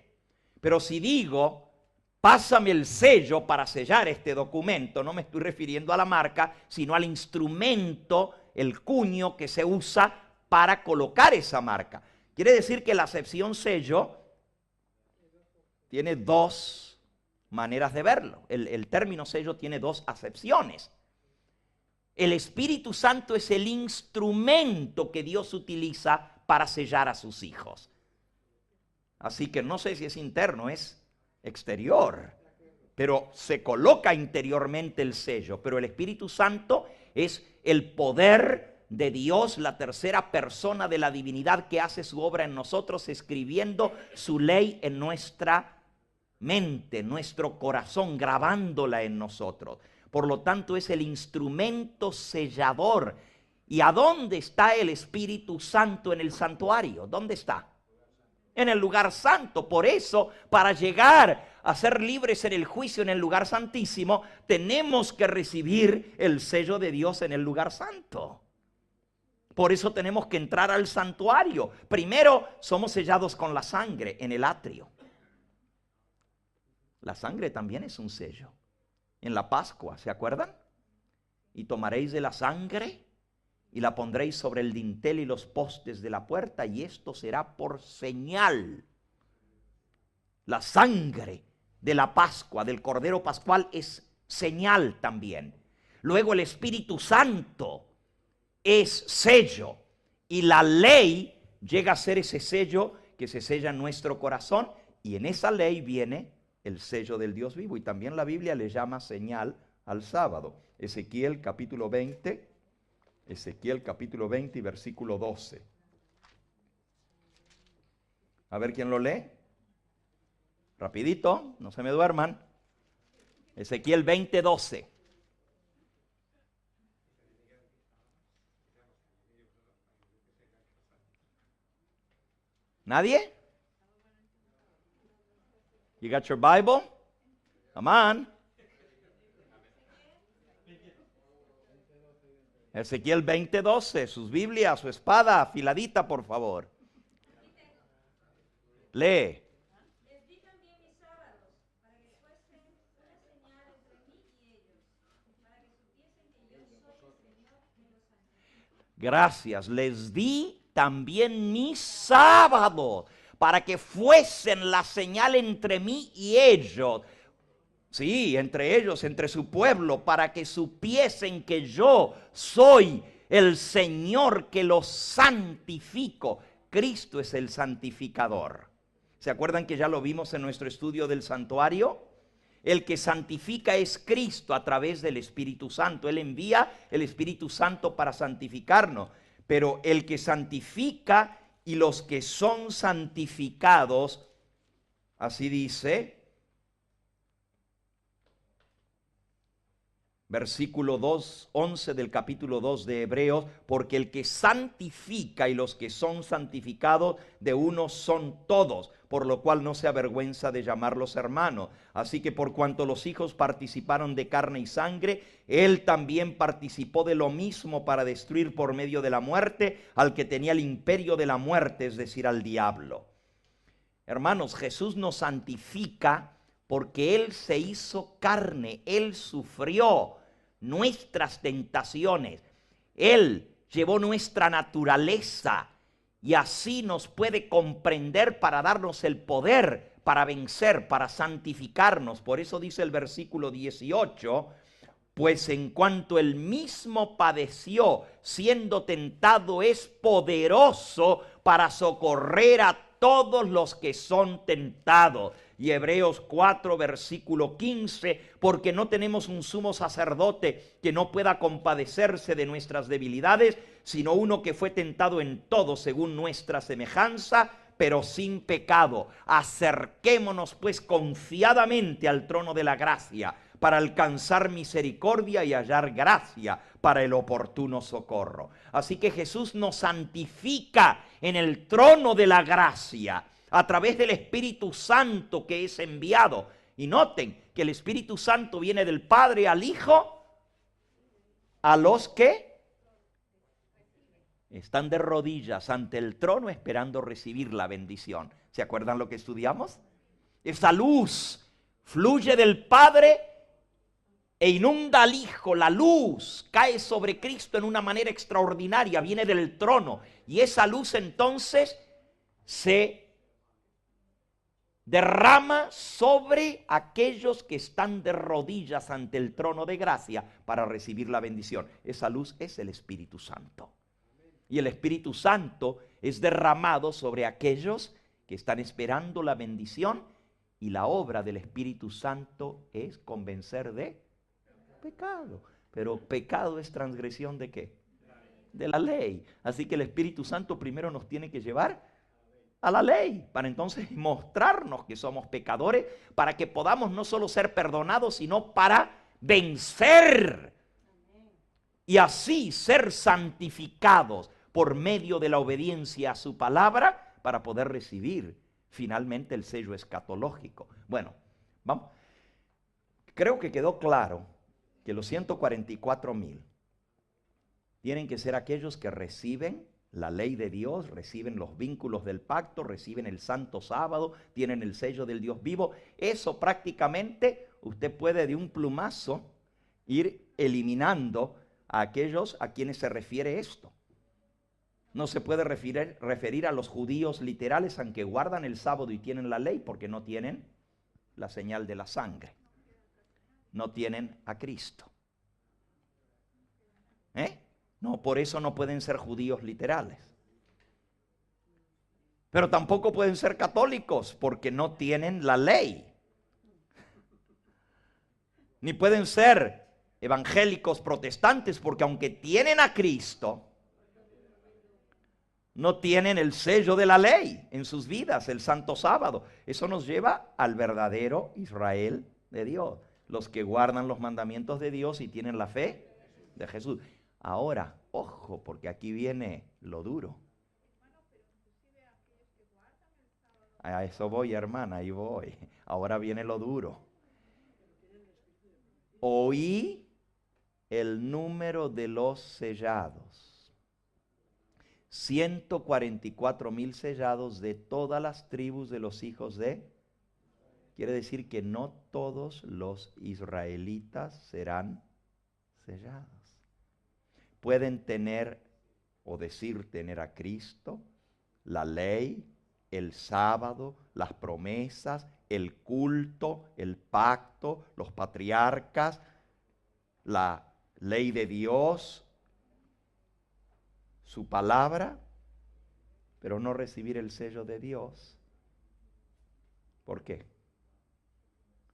Pero si digo, pásame el sello para sellar este documento, no me estoy refiriendo a la marca, sino al instrumento, el cuño que se usa para colocar esa marca. Quiere decir que la acepción sello tiene 2 maneras de verlo. El término sello tiene 2 acepciones. El Espíritu Santo es el instrumento que Dios utiliza para sellar a sus hijos. Así que no sé si es interno, es exterior. Pero se coloca interiormente el sello. Pero el Espíritu Santo es el poder de Dios, la tercera persona de la divinidad que hace su obra en nosotros, escribiendo su ley en nuestra mente, nuestro corazón, grabándola en nosotros. Por lo tanto, es el instrumento sellador. ¿Y a dónde está el Espíritu Santo en el santuario? ¿Dónde está? En el lugar santo. Por eso, para llegar a ser libres en el juicio en el lugar santísimo, tenemos que recibir el sello de Dios en el lugar santo. Por eso tenemos que entrar al santuario. Primero, somos sellados con la sangre en el atrio. La sangre también es un sello. En la Pascua, ¿se acuerdan? Y tomaréis de la sangre y la pondréis sobre el dintel y los postes de la puerta, y esto será por señal. La sangre de la Pascua, del Cordero Pascual, es señal también. Luego el Espíritu Santo es sello, y la ley llega a ser ese sello que se sella en nuestro corazón, y en esa ley viene el sello del Dios vivo. Y también la Biblia le llama señal al sábado. Ezequiel capítulo 20 y versículo 12. A ver quién lo lee. Rapidito, no se me duerman. Ezequiel 20, 12. ¿Nadie? You got your Bible? Come on. Ezequiel 20:12, sus Biblias, su espada afiladita, por favor. Lee. Les di también mis sábados, para que fuesen una señal entre mí y ellos, para que supiesen que yo soy el Señor que los santifica. Gracias. Les di también mis sábados, para que fuesen la señal entre mí y ellos. Sí, entre ellos, entre su pueblo, para que supiesen que yo soy el Señor que los santifico. Cristo es el santificador. ¿Se acuerdan que ya lo vimos en nuestro estudio del santuario? El que santifica es Cristo a través del Espíritu Santo. Él envía el Espíritu Santo para santificarnos. Pero el que santifica y los que son santificados, así dice, versículo 11 del capítulo 2 de Hebreos, porque el que santifica y los que son santificados de uno son todos, por lo cual no se avergüenza de llamarlos hermanos. Así que por cuanto los hijos participaron de carne y sangre, él también participó de lo mismo para destruir por medio de la muerte al que tenía el imperio de la muerte, es decir, al diablo. Hermanos, Jesús nos santifica porque Él se hizo carne, Él sufrió nuestras tentaciones, Él llevó nuestra naturaleza y así nos puede comprender para darnos el poder para vencer, para santificarnos. Por eso dice el versículo 18, pues en cuanto Él mismo padeció, siendo tentado, es poderoso para socorrer a todos los que son tentados. Y Hebreos 4, versículo 15, porque no tenemos un sumo sacerdote que no pueda compadecerse de nuestras debilidades, sino uno que fue tentado en todo según nuestra semejanza, pero sin pecado. Acerquémonos pues confiadamente al trono de la gracia, para alcanzar misericordia y hallar gracia para el oportuno socorro. Así que Jesús nos santifica en el trono de la gracia a través del Espíritu Santo que es enviado. Y noten que el Espíritu Santo viene del Padre al Hijo, a los que están de rodillas ante el trono esperando recibir la bendición. ¿Se acuerdan lo que estudiamos? Esa luz fluye del Padre e inunda al Hijo. La luz cae sobre Cristo en una manera extraordinaria, viene del trono, y esa luz entonces se derrama sobre aquellos que están de rodillas ante el trono de gracia para recibir la bendición. Esa luz es el Espíritu Santo, y el Espíritu Santo es derramado sobre aquellos que están esperando la bendición, y la obra del Espíritu Santo es convencer de pecado. Pero pecado es transgresión ¿de qué? de la ley. Así que el Espíritu Santo primero nos tiene que llevar a la ley, para entonces mostrarnos que somos pecadores, para que podamos no solo ser perdonados, sino para vencer y así ser santificados por medio de la obediencia a su palabra, para poder recibir finalmente el sello escatológico. Bueno, vamos. Creo que quedó claro que los 144,000 tienen que ser aquellos que reciben la ley de Dios, reciben los vínculos del pacto, reciben el santo sábado, tienen el sello del Dios vivo. Eso prácticamente usted puede de un plumazo ir eliminando a aquellos a quienes se refiere esto. No se puede referir a los judíos literales, aunque guardan el sábado y tienen la ley, porque no tienen la señal de la sangre. No tienen a Cristo. No, por eso no pueden ser judíos literales. Pero tampoco pueden ser católicos, porque no tienen la ley. Ni pueden ser evangélicos protestantes, porque aunque tienen a Cristo, no tienen el sello de la ley en sus vidas, el santo sábado. Eso nos lleva al verdadero Israel de Dios, los que guardan los mandamientos de Dios y tienen la fe de Jesús. Ahora, ojo, porque aquí viene lo duro. A eso voy, hermana, ahí voy. Ahora viene lo duro. Oí el número de los sellados. 144,000 sellados de todas las tribus de los hijos de... Quiere decir que no todos los israelitas serán sellados. Pueden tener o decir tener a Cristo, la ley, el sábado, las promesas, el culto, el pacto, los patriarcas, la ley de Dios, su palabra, pero no recibir el sello de Dios. ¿Por qué?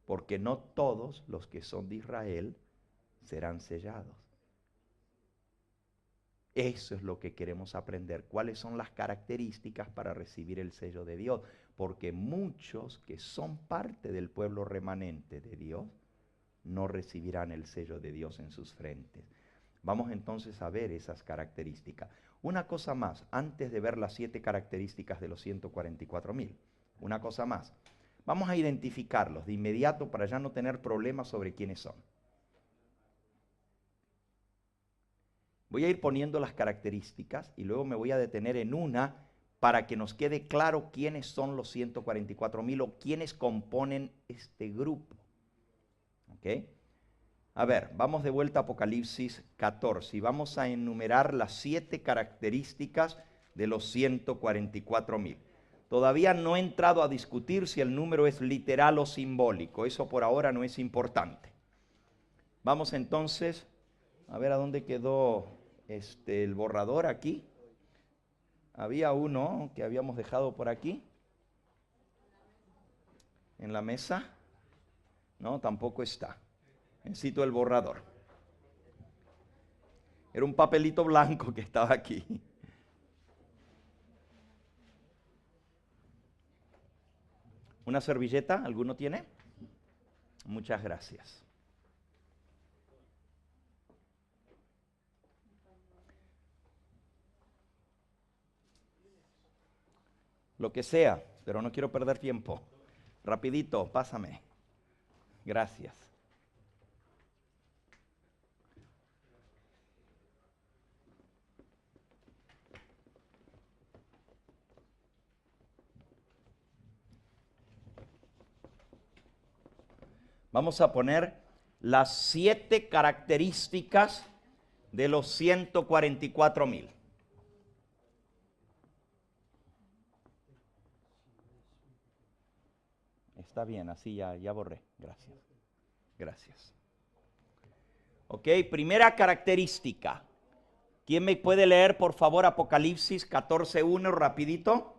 Porque no todos los que son de Israel serán sellados. Eso es lo que queremos aprender. ¿Cuáles son las características para recibir el sello de Dios? Porque muchos que son parte del pueblo remanente de Dios no recibirán el sello de Dios en sus frentes. Vamos entonces a ver esas características. Una cosa más, antes de ver las 7 características de los 144,000. Una cosa más. Vamos a identificarlos de inmediato para ya no tener problemas sobre quiénes son. Voy a ir poniendo las características y luego me voy a detener en una para que nos quede claro quiénes son los 144,000 o quiénes componen este grupo. ¿Ok? A ver, vamos de vuelta a Apocalipsis 14 y vamos a enumerar las 7 características de los 144,000. Todavía no he entrado a discutir si el número es literal o simbólico. Eso por ahora no es importante. Vamos entonces a ver a dónde quedó el borrador aquí. Había uno que habíamos dejado por aquí. En la mesa. No, tampoco está. Necesito el borrador. Era un papelito blanco que estaba aquí. ¿Una servilleta? ¿Alguno tiene? Muchas gracias. Lo que sea, pero no quiero perder tiempo. Rapidito, pásame. Gracias. Vamos a poner las 7 características de los 144,000. Está bien, así ya borré. Gracias. Gracias. Ok, primera característica. ¿Quién me puede leer, por favor, Apocalipsis 14:1 rapidito?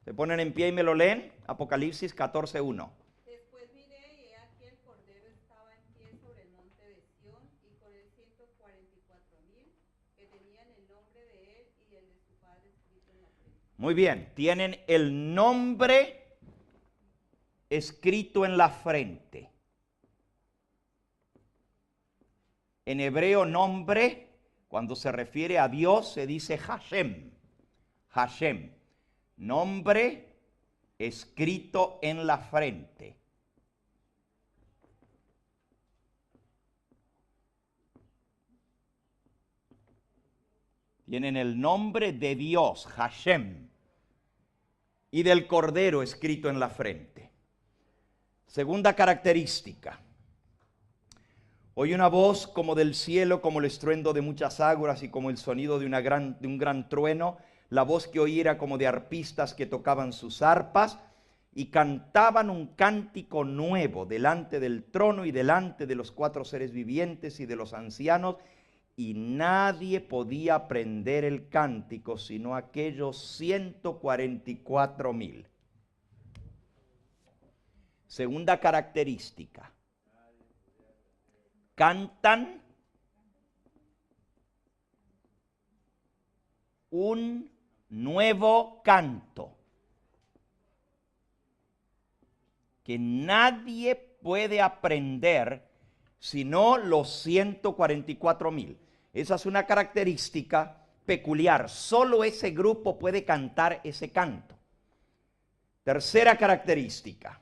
¿Se ponen en pie y me lo leen? Apocalipsis 14:1. Después miré y he aquí el Cordero estaba en pie sobre el monte de Sión y con él 144,000 que tenían el nombre Muy bien, tienen el nombre escrito en la frente. En hebreo nombre, cuando se refiere a Dios, se dice Hashem. Hashem, nombre escrito en la frente. Tienen el nombre de Dios, Hashem, y del Cordero escrito en la frente. Segunda característica. Oí una voz como del cielo, como el estruendo de muchas águas y como el sonido de un gran trueno. La voz que oí era como de arpistas que tocaban sus arpas y cantaban un cántico nuevo delante del trono y delante de los 4 seres vivientes y de los ancianos. Y nadie podía aprender el cántico sino aquellos 144,000. Segunda característica. Cantan un nuevo canto que nadie puede aprender sino los 144,000. Esa es una característica peculiar. Solo ese grupo puede cantar ese canto. Tercera característica.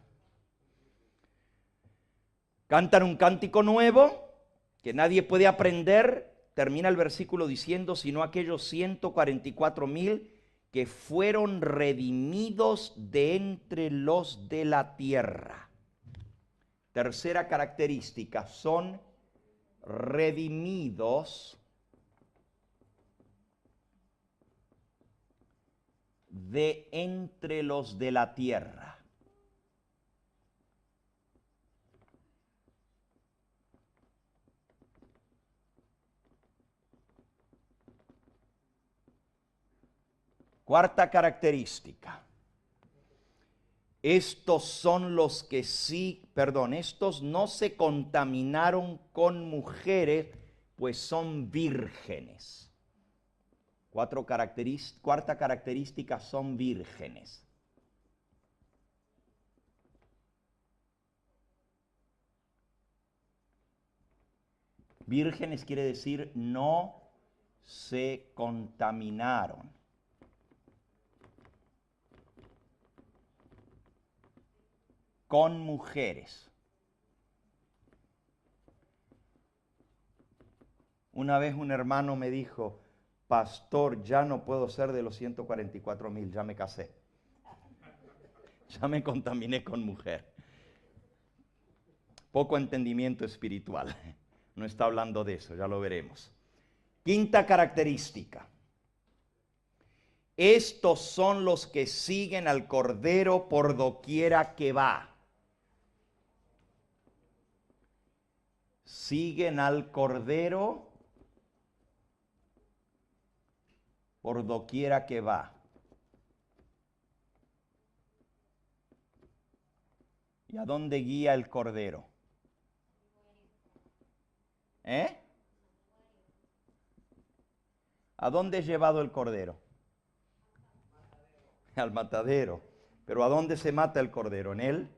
Cantan un cántico nuevo que nadie puede aprender. Termina el versículo diciendo, sino aquellos 144,000 que fueron redimidos de entre los de la tierra. Tercera característica, son redimidos de entre los de la tierra. Cuarta característica. Estos no se contaminaron con mujeres, pues son vírgenes. Cuarta característica, son vírgenes. Vírgenes quiere decir no se contaminaron. Con mujeres. Una vez un hermano me dijo, pastor, ya no puedo ser de los 144,000, ya me casé. Ya me contaminé con mujer. Poco entendimiento espiritual. No está hablando de eso, ya lo veremos. Quinta característica. Estos son los que siguen al Cordero por doquiera que va. Siguen al Cordero por doquiera que va. ¿Y a dónde guía el Cordero? ¿A dónde es llevado el Cordero? Al matadero. ¿Pero a dónde se mata el Cordero? En el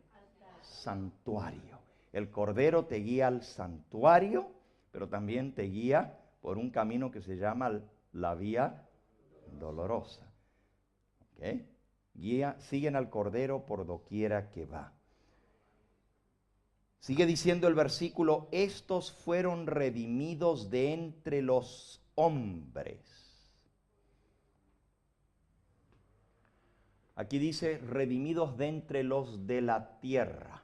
santuario. El Cordero te guía al santuario, pero también te guía por un camino que se llama la vía dolorosa. ¿Okay? Siguen al Cordero por doquiera que va. Sigue diciendo el versículo, estos fueron redimidos de entre los hombres. Aquí dice, redimidos de entre los de la tierra.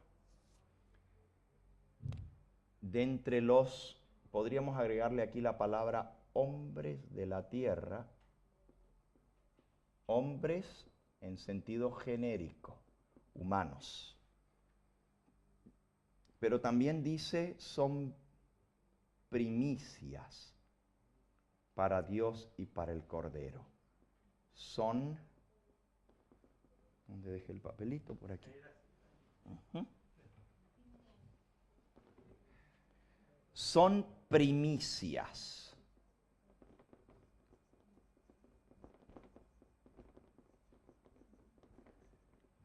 De entre los, podríamos agregarle aquí la palabra hombres de la tierra. Hombres en sentido genérico, humanos. Pero también dice, son primicias para Dios y para el Cordero. Son, ¿dónde dejé el papelito? Por aquí. Son primicias.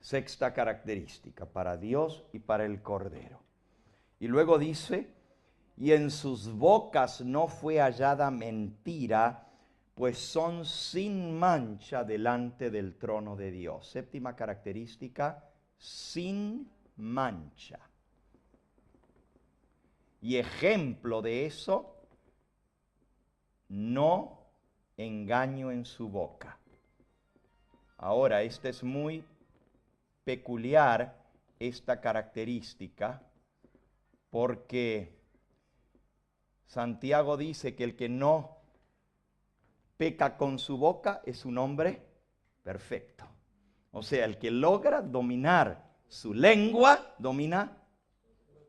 Sexta característica, para Dios y para el Cordero. Y luego dice, y en sus bocas no fue hallada mentira, pues son sin mancha delante del trono de Dios. Séptima característica, sin mancha. Y ejemplo de eso, no engaño en su boca. Ahora, esta es muy peculiar, esta característica, porque Santiago dice que el que no peca con su boca es un hombre perfecto. O sea, el que logra dominar su lengua, domina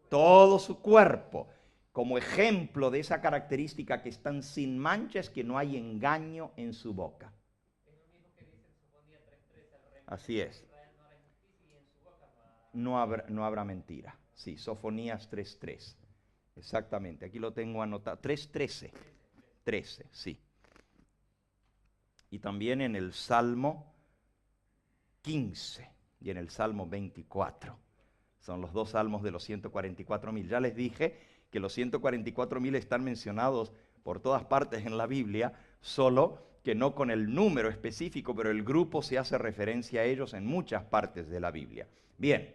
todo su cuerpo. Como ejemplo de esa característica que están sin mancha es que no hay engaño en su boca. Así es. No habrá mentira. Sí, Sofonías 3:3. Exactamente, aquí lo tengo anotado. 3:13. 13, sí. Y también en el Salmo 15 y en el Salmo 24. Son los dos salmos de los 144,000. Ya les dije que los 144,000 están mencionados por todas partes en la Biblia, solo que no con el número específico, pero el grupo se hace referencia a ellos en muchas partes de la Biblia. Bien,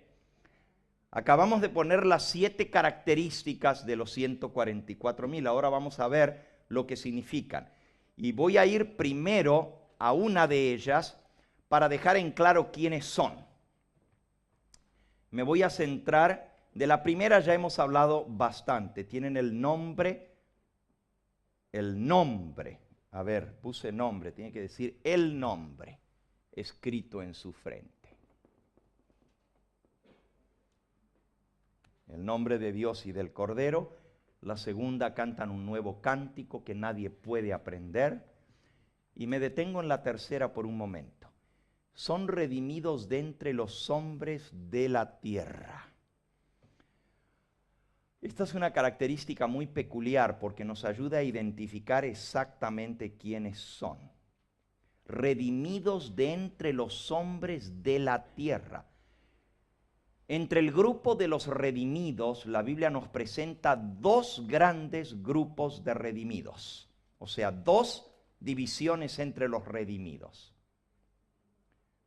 acabamos de poner las 7 características de los 144,000. Ahora vamos a ver lo que significan. Y voy a ir primero a una de ellas para dejar en claro quiénes son. Me voy a centrar, de la primera ya hemos hablado bastante. Tienen el nombre, a ver, puse nombre, tiene que decir el nombre escrito en su frente. El nombre de Dios y del Cordero. La segunda, cantan un nuevo cántico que nadie puede aprender. Y me detengo en la tercera por un momento. Son redimidos de entre los hombres de la tierra. Esta es una característica muy peculiar porque nos ayuda a identificar exactamente quiénes son. Redimidos de entre los hombres de la tierra. Entre el grupo de los redimidos, la Biblia nos presenta 2 grandes grupos de redimidos. O sea, 2 divisiones entre los redimidos.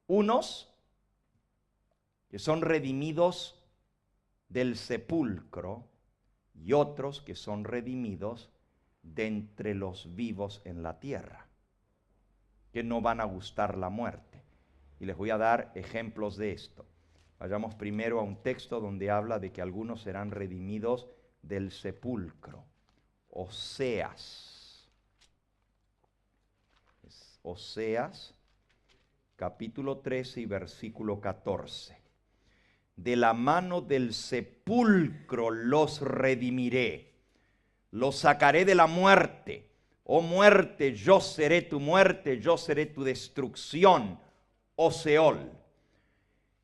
Unos que son redimidos del sepulcro y otros que son redimidos de entre los vivos en la tierra, que no van a gustar la muerte. Y les voy a dar ejemplos de esto. Vayamos primero a un texto donde habla de que algunos serán redimidos del sepulcro. Oseas, capítulo 13 y versículo 14. De la mano del sepulcro los redimiré, los sacaré de la muerte. Oh muerte, yo seré tu muerte, yo seré tu destrucción, oh Seol.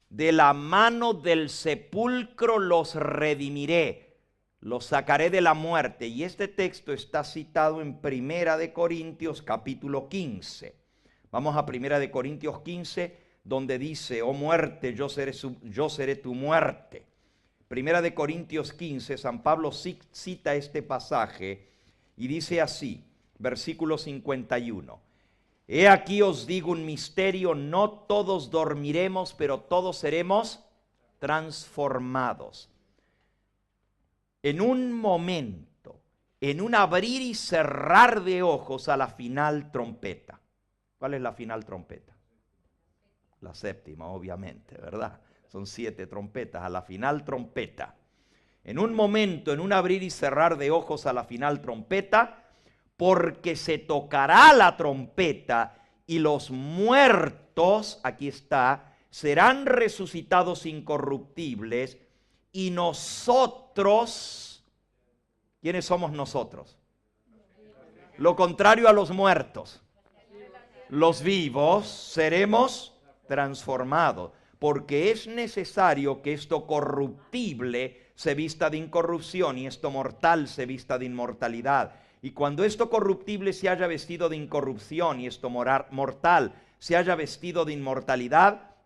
De la mano del sepulcro los redimiré, los sacaré de la muerte. Y este texto está citado en Primera de Corintios capítulo 15. Vamos a Primera de Corintios 15, donde dice, oh muerte, yo seré tu muerte. Primera de Corintios 15, San Pablo cita este pasaje y dice así, versículo 51. He aquí os digo un misterio, no todos dormiremos, pero todos seremos transformados. En un momento, en un abrir y cerrar de ojos a la final trompeta. ¿Cuál es la final trompeta? La séptima, obviamente, ¿verdad? Son 7 trompetas, a la final trompeta. En un momento, en un abrir y cerrar de ojos a la final trompeta, porque se tocará la trompeta y los muertos, aquí está, serán resucitados incorruptibles y nosotros, ¿quiénes somos nosotros? Lo contrario a los muertos. Los vivos seremos transformados, porque es necesario que esto corruptible se vista de incorrupción y esto mortal se vista de inmortalidad. Y cuando esto corruptible se haya vestido de incorrupción y esto mortal se haya vestido de inmortalidad,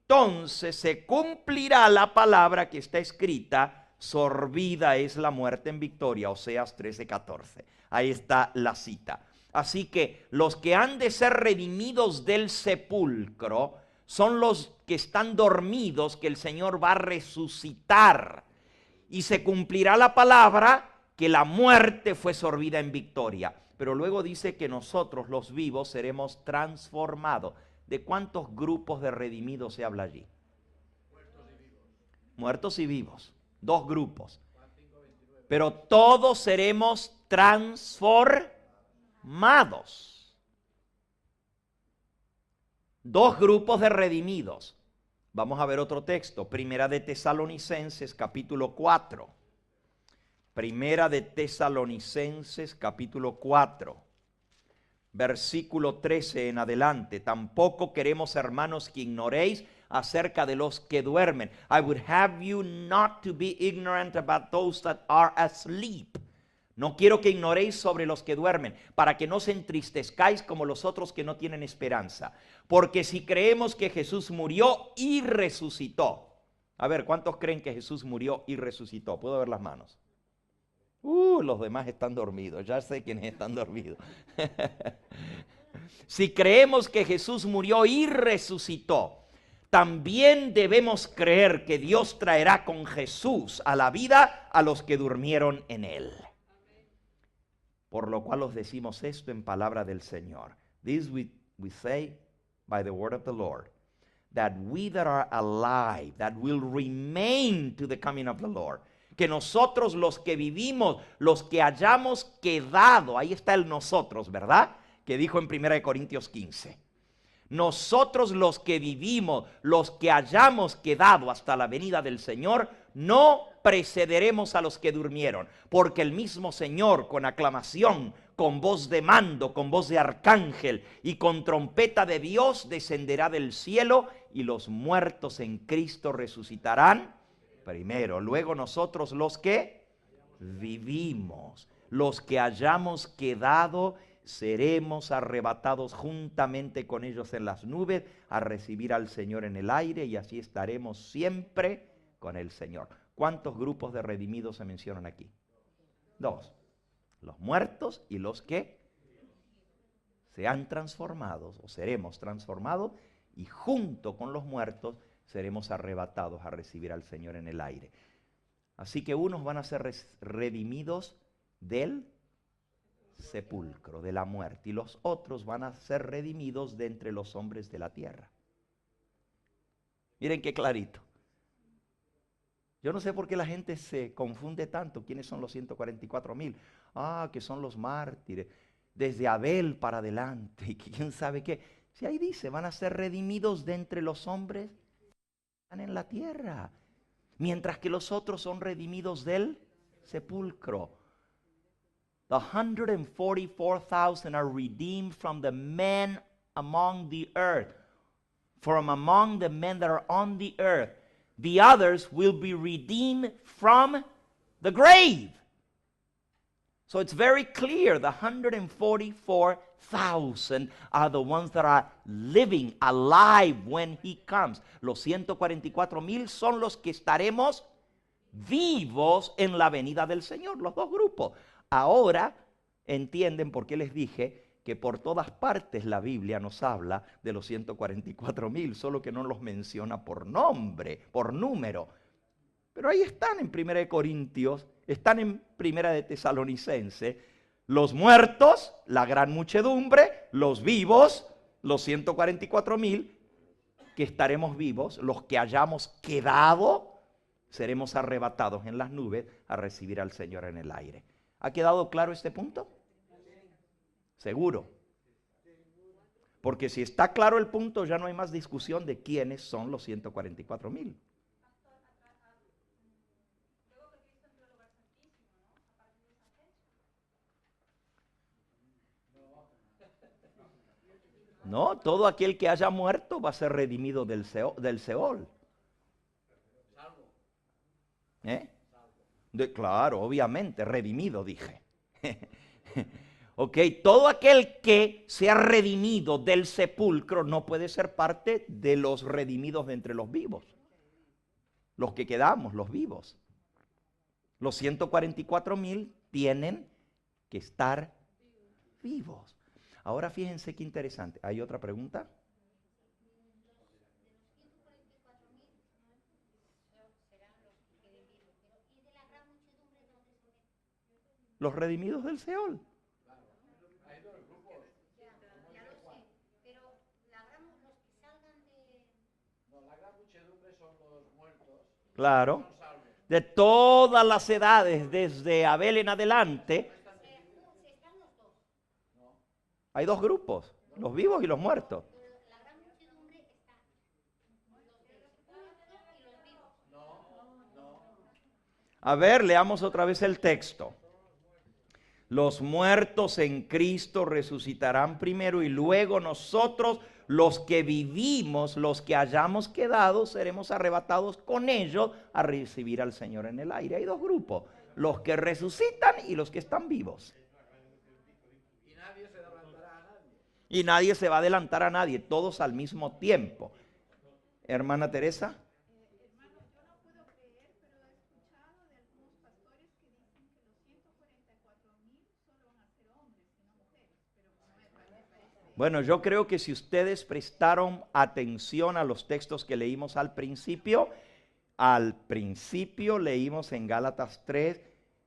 entonces se cumplirá la palabra que está escrita: sorbida es la muerte en victoria. Oseas 13:14. Ahí está la cita. Así que los que han de ser redimidos del sepulcro son los que están dormidos, que el Señor va a resucitar. Y se cumplirá la palabra que la muerte fue sorbida en victoria. Pero luego dice que nosotros, los vivos, seremos transformados. ¿De cuántos grupos de redimidos se habla allí? Muertos y vivos. Dos grupos. Pero todos seremos transformados. Dos grupos de redimidos. Vamos a ver otro texto. Primera de Tesalonicenses, capítulo 4. Primera de Tesalonicenses, capítulo 4. Versículo 13 en adelante. Tampoco queremos, hermanos, que ignoréis acerca de los que duermen. I would have you not to be ignorant about those that are asleep. No quiero que ignoréis sobre los que duermen, para que no se entristezcáis como los otros que no tienen esperanza. Porque si creemos que Jesús murió y resucitó. A ver, ¿cuántos creen que Jesús murió y resucitó? ¿Puedo ver las manos? Los demás están dormidos. Ya sé quiénes están dormidos. Si creemos que Jesús murió y resucitó, también debemos creer que Dios traerá con Jesús a la vida a los que durmieron en él. Por lo cual os decimos esto en palabra del Señor. This we say by the word of the Lord, that we that are alive, that will remain to the coming of the Lord, que nosotros los que vivimos, los que hayamos quedado, ahí está el nosotros, ¿verdad? Que dijo en 1 Corintios 15. Nosotros los que vivimos, los que hayamos quedado hasta la venida del Señor, no precederemos a los que durmieron, porque el mismo Señor, con aclamación, con voz de mando, con voz de arcángel y con trompeta de Dios, descenderá del cielo, y los muertos en Cristo resucitarán primero. Luego nosotros los que vivimos, los que hayamos quedado, seremos arrebatados juntamente con ellos en las nubes a recibir al Señor en el aire, y así estaremos siempre con el Señor. ¿Cuántos grupos de redimidos se mencionan aquí? Dos. Los muertos y los que sean transformados o seremos transformados, y junto con los muertos seremos arrebatados a recibir al Señor en el aire. Así que unos van a ser redimidos del sepulcro, de la muerte, y los otros van a ser redimidos de entre los hombres de la tierra. Miren qué clarito. Yo no sé por qué la gente se confunde tanto. ¿Quiénes son los 144,000? Que son los mártires, desde Abel para adelante, y quién sabe qué. Si ahí dice, van a ser redimidos de entre los hombres que están en la tierra, mientras que los otros son redimidos del sepulcro. The 144,000 are redeemed from the men among the earth, from among the men that are on the earth. The others will be redeemed from the grave. So it's very clear, the 144,000 are the ones that are living alive when he comes. Los 144,000 son los que estaremos vivos en la venida del Señor, los dos grupos. Ahora entienden por qué les dije que por todas partes la Biblia nos habla de los 144,000, solo que no los menciona por nombre, por número. Pero ahí están en 1 Corintios, están en 1 de Tesalonicenses, los muertos, la gran muchedumbre, los vivos, los 144,000, que estaremos vivos, los que hayamos quedado, seremos arrebatados en las nubes a recibir al Señor en el aire. ¿Ha quedado claro este punto? Seguro. Porque si está claro el punto, ya no hay más discusión de quiénes son los 144,000. No, todo aquel que haya muerto va a ser redimido del Seol. Claro, obviamente, redimido dije. ¿Ok? Todo aquel que sea redimido del sepulcro no puede ser parte de los redimidos de entre los vivos. Los que quedamos, los vivos. Los 144,000 tienen que estar vivos. Ahora fíjense qué interesante. ¿Hay otra pregunta? Los redimidos del Seol. Claro. De todas las edades, desde Abel en adelante, hay dos grupos, los vivos y los muertos. A ver, leamos otra vez el texto. Los muertos en Cristo resucitarán primero y luego nosotros, los que vivimos, los que hayamos quedado, seremos arrebatados con ellos a recibir al Señor en el aire. Hay dos grupos, los que resucitan y los que están vivos. Y nadie se va a adelantar a nadie, todos al mismo tiempo. Hermana Teresa. Bueno, yo creo que si ustedes prestaron atención a los textos que leímos al principio leímos en Gálatas 3,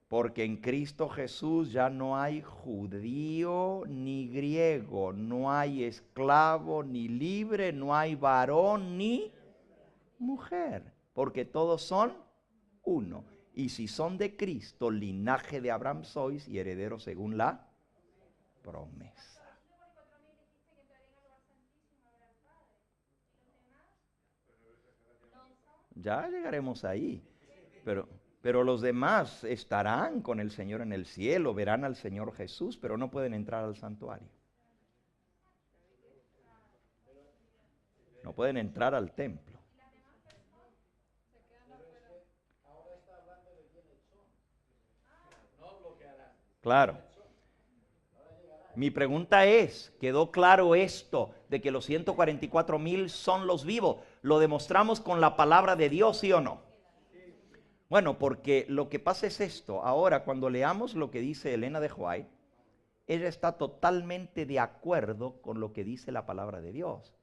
porque en Cristo Jesús ya no hay judío ni griego, no hay esclavo ni libre, no hay varón ni mujer, porque todos son uno. Y si son de Cristo, linaje de Abraham sois y herederos según la promesa. Ya llegaremos ahí, pero los demás estarán con el Señor en el cielo, verán al Señor Jesús, pero no pueden entrar al santuario. No pueden entrar al templo. Claro. Mi pregunta es, ¿quedó claro esto de que los 144,000 son los vivos? ¿Lo demostramos con la palabra de Dios, sí o no? Bueno, porque lo que pasa es esto. Ahora, cuando leamos lo que dice Elena de White, ella está totalmente de acuerdo con lo que dice la palabra de Dios.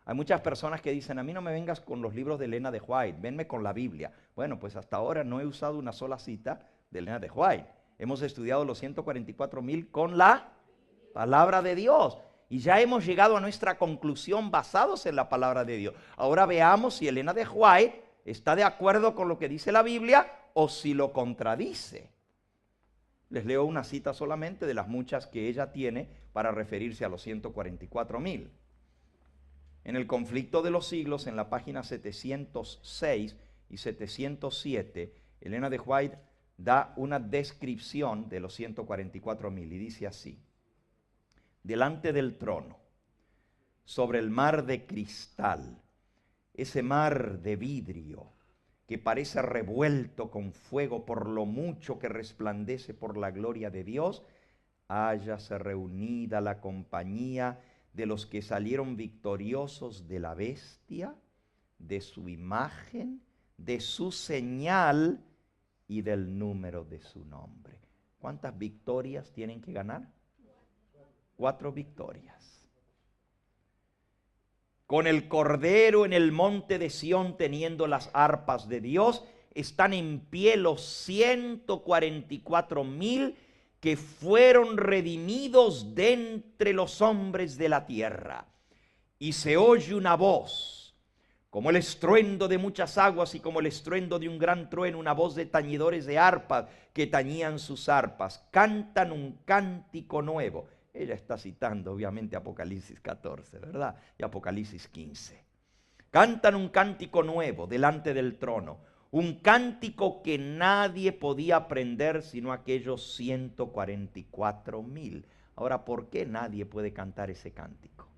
Hay muchas personas que dicen, a mí no me vengas con los libros de Elena de White, venme con la Biblia. Bueno, pues hasta ahora no he usado una sola cita de Elena de White. Hemos estudiado los 144,000 con la palabra de Dios. Y ya hemos llegado a nuestra conclusión basados en la palabra de Dios. Ahora veamos si Elena de White está de acuerdo con lo que dice la Biblia o si lo contradice. Les leo una cita solamente de las muchas que ella tiene para referirse a los 144,000. En el conflicto de los siglos, en la página 706 y 707, Elena de White da una descripción de los 144,000 y dice así: delante del trono, sobre el mar de cristal, ese mar de vidrio que parece revuelto con fuego por lo mucho que resplandece por la gloria de Dios, hállase reunida la compañía de los que salieron victoriosos de la bestia, de su imagen, de su señal y del número de su nombre. ¿Cuántas victorias tienen que ganar? 4 victorias. Con el Cordero en el monte de Sión teniendo las arpas de Dios, están en pie los 144,000 que fueron redimidos de entre los hombres de la tierra. Y se oye una voz, como el estruendo de muchas aguas y como el estruendo de un gran trueno, una voz de tañidores de arpas que tañían sus arpas. Cantan un cántico nuevo. Ella está citando obviamente Apocalipsis 14, ¿verdad? Y Apocalipsis 15. Cantan un cántico nuevo delante del trono. Un cántico que nadie podía aprender sino aquellos 144,000. Ahora, ¿por qué nadie puede cantar ese cántico?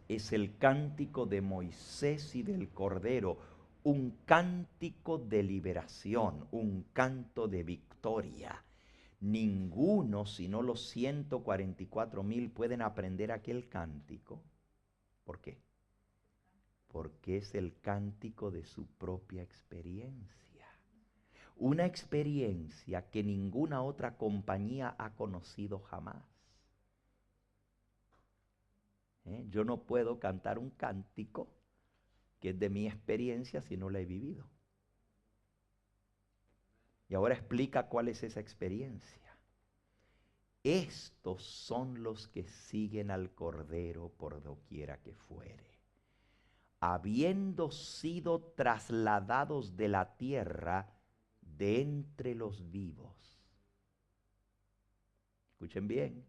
Es el cántico de Moisés y del Cordero, un cántico de liberación, un canto de victoria. ninguno, sino los 144,000 pueden aprender aquel cántico. ¿Por qué? Porque es el cántico de su propia experiencia. Una experiencia que ninguna otra compañía ha conocido jamás. Yo no puedo cantar un cántico que es de mi experiencia si no la he vivido. Y ahora explica cuál es esa experiencia. Estos son los que siguen al Cordero por doquiera que fuere, habiendo sido trasladados de la tierra de entre los vivos. Escuchen bien.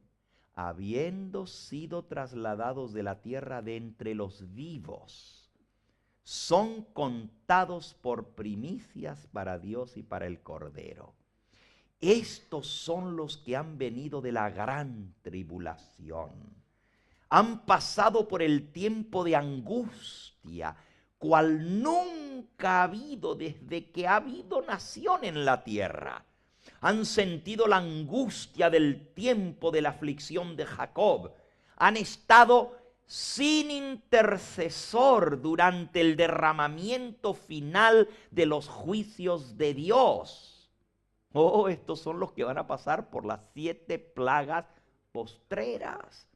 Habiendo sido trasladados de la tierra de entre los vivos, son contados por primicias para Dios y para el Cordero. Estos son los que han venido de la gran tribulación. Han pasado por el tiempo de angustia, cual nunca ha habido desde que ha habido nación en la tierra. Han sentido la angustia del tiempo de la aflicción de Jacob. Han estado sin intercesor durante el derramamiento final de los juicios de Dios. Oh, estos son los que van a pasar por las 7 plagas postreras.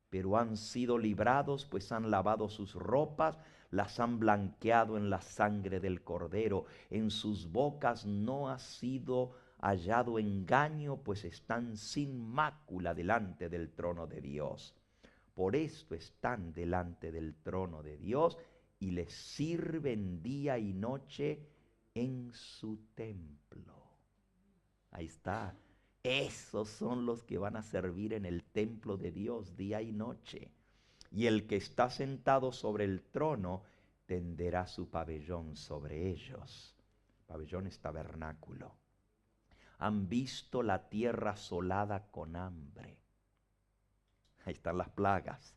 Pero han sido librados, pues han lavado sus ropas, las han blanqueado en la sangre del Cordero. En sus bocas no ha sido hallado engaño, pues están sin mácula delante del trono de Dios. Por esto están delante del trono de Dios y les sirven día y noche en su templo. Ahí está. Esos son los que van a servir en el templo de Dios día y noche. Y el que está sentado sobre el trono tenderá su pabellón sobre ellos. Pabellón es tabernáculo. Han visto la tierra asolada con hambre. Ahí están las plagas.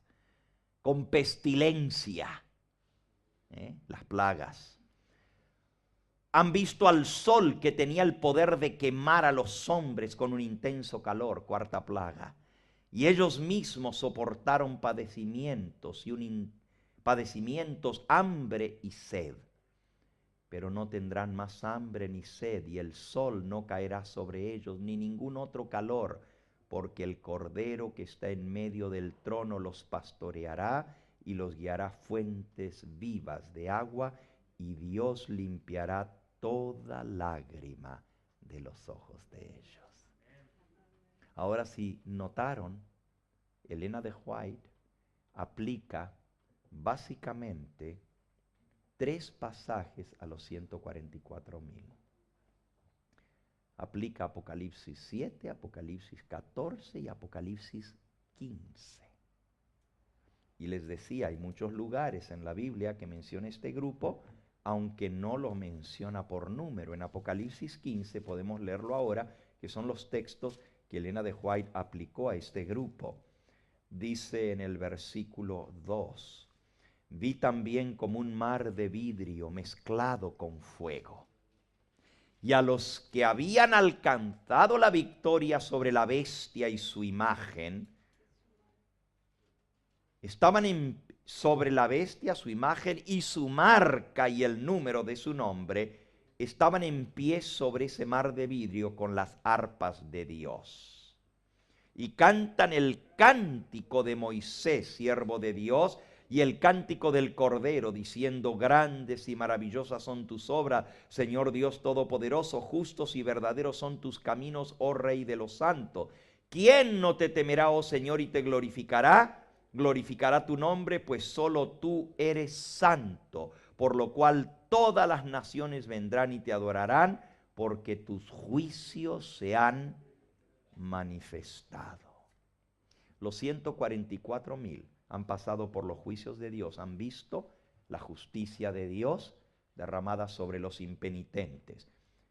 Con pestilencia. Las plagas. Han visto al sol que tenía el poder de quemar a los hombres con un intenso calor, 4ª plaga. Y ellos mismos soportaron padecimientos, hambre y sed. Pero no tendrán más hambre ni sed, y el sol no caerá sobre ellos, ni ningún otro calor, porque el Cordero que está en medio del trono los pastoreará y los guiará fuentes vivas de agua, y Dios limpiará toda lágrima de los ojos de ellos. Ahora, si notaron, Elena de White aplica básicamente 3 pasajes a los 144,000. Aplica Apocalipsis 7, Apocalipsis 14 y Apocalipsis 15. Y les decía, hay muchos lugares en la Biblia que menciona este grupo, aunque no lo menciona por número. En Apocalipsis 15 podemos leerlo ahora, que son los textos que Elena de White aplicó a este grupo. Dice en el versículo 2, vi también como un mar de vidrio mezclado con fuego. Y a los que habían alcanzado la victoria sobre la bestia y su imagen, estaban sobre la bestia, su imagen y su marca y el número de su nombre, estaban en pie sobre ese mar de vidrio con las arpas de Dios. Y cantan el cántico de Moisés, siervo de Dios, y el cántico del Cordero, diciendo, grandes y maravillosas son tus obras, Señor Dios Todopoderoso, justos y verdaderos son tus caminos, oh Rey de los santos. ¿Quién no te temerá, oh Señor, y te glorificará? Glorificará tu nombre, pues solo tú eres santo, por lo cual todas las naciones vendrán y te adorarán, porque tus juicios se han manifestado. Los 144,000 han pasado por los juicios de Dios, han visto la justicia de Dios derramada sobre los impenitentes.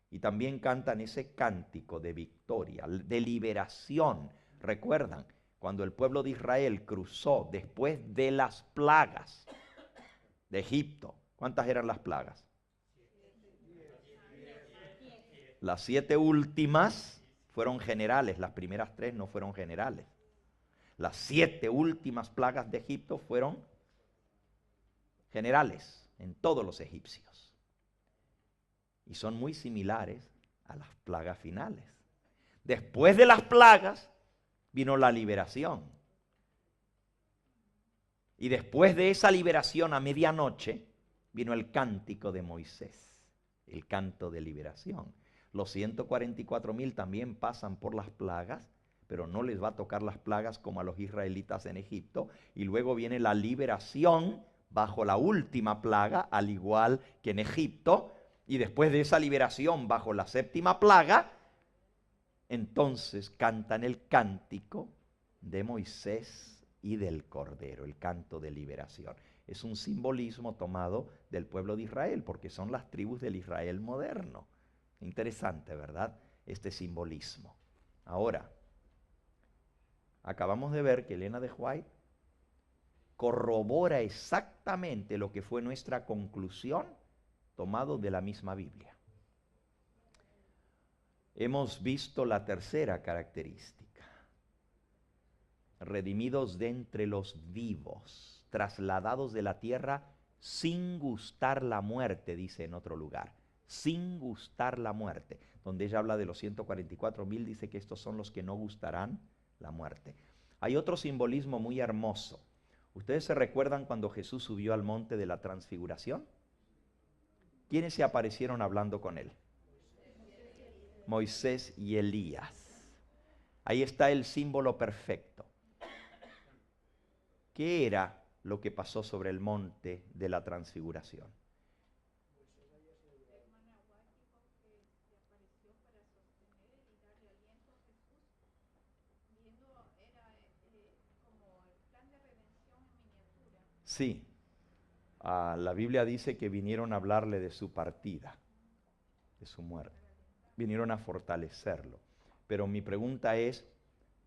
Y también cantan ese cántico de victoria, de liberación. ¿Recuerdan? Cuando el pueblo de Israel cruzó después de las plagas de Egipto. ¿Cuántas eran las plagas? Las 7 últimas fueron generales, las primeras 3 no fueron generales. Las 7 últimas plagas de Egipto fueron generales en todos los egipcios. Y son muy similares a las plagas finales. Después de las plagas vino la liberación. Y después de esa liberación a medianoche vino el cántico de Moisés, el canto de liberación. Los 144,000 también pasan por las plagas, pero no les va a tocar las plagas como a los israelitas en Egipto. Y luego viene la liberación bajo la última plaga, al igual que en Egipto. Y después de esa liberación bajo la 7ª plaga, entonces cantan el cántico de Moisés y del Cordero, el canto de liberación. Es un simbolismo tomado del pueblo de Israel, porque son las tribus del Israel moderno. Interesante, ¿verdad? Este simbolismo. Ahora, acabamos de ver que Elena de White corrobora exactamente lo que fue nuestra conclusión tomado de la misma Biblia. Hemos visto la tercera característica. Redimidos de entre los vivos, trasladados de la tierra sin gustar la muerte, dice en otro lugar. Sin gustar la muerte. Donde ella habla de los 144,000, dice que estos son los que no gustarán la muerte. Hay otro simbolismo muy hermoso. ¿Ustedes se recuerdan cuando Jesús subió al monte de la transfiguración? ¿Quiénes se aparecieron hablando con él? Moisés y Elías. Ahí está el símbolo perfecto. ¿Qué era lo que pasó sobre el monte de la transfiguración? Sí, la Biblia dice que vinieron a hablarle de su partida, de su muerte. Vinieron a fortalecerlo. Pero mi pregunta es,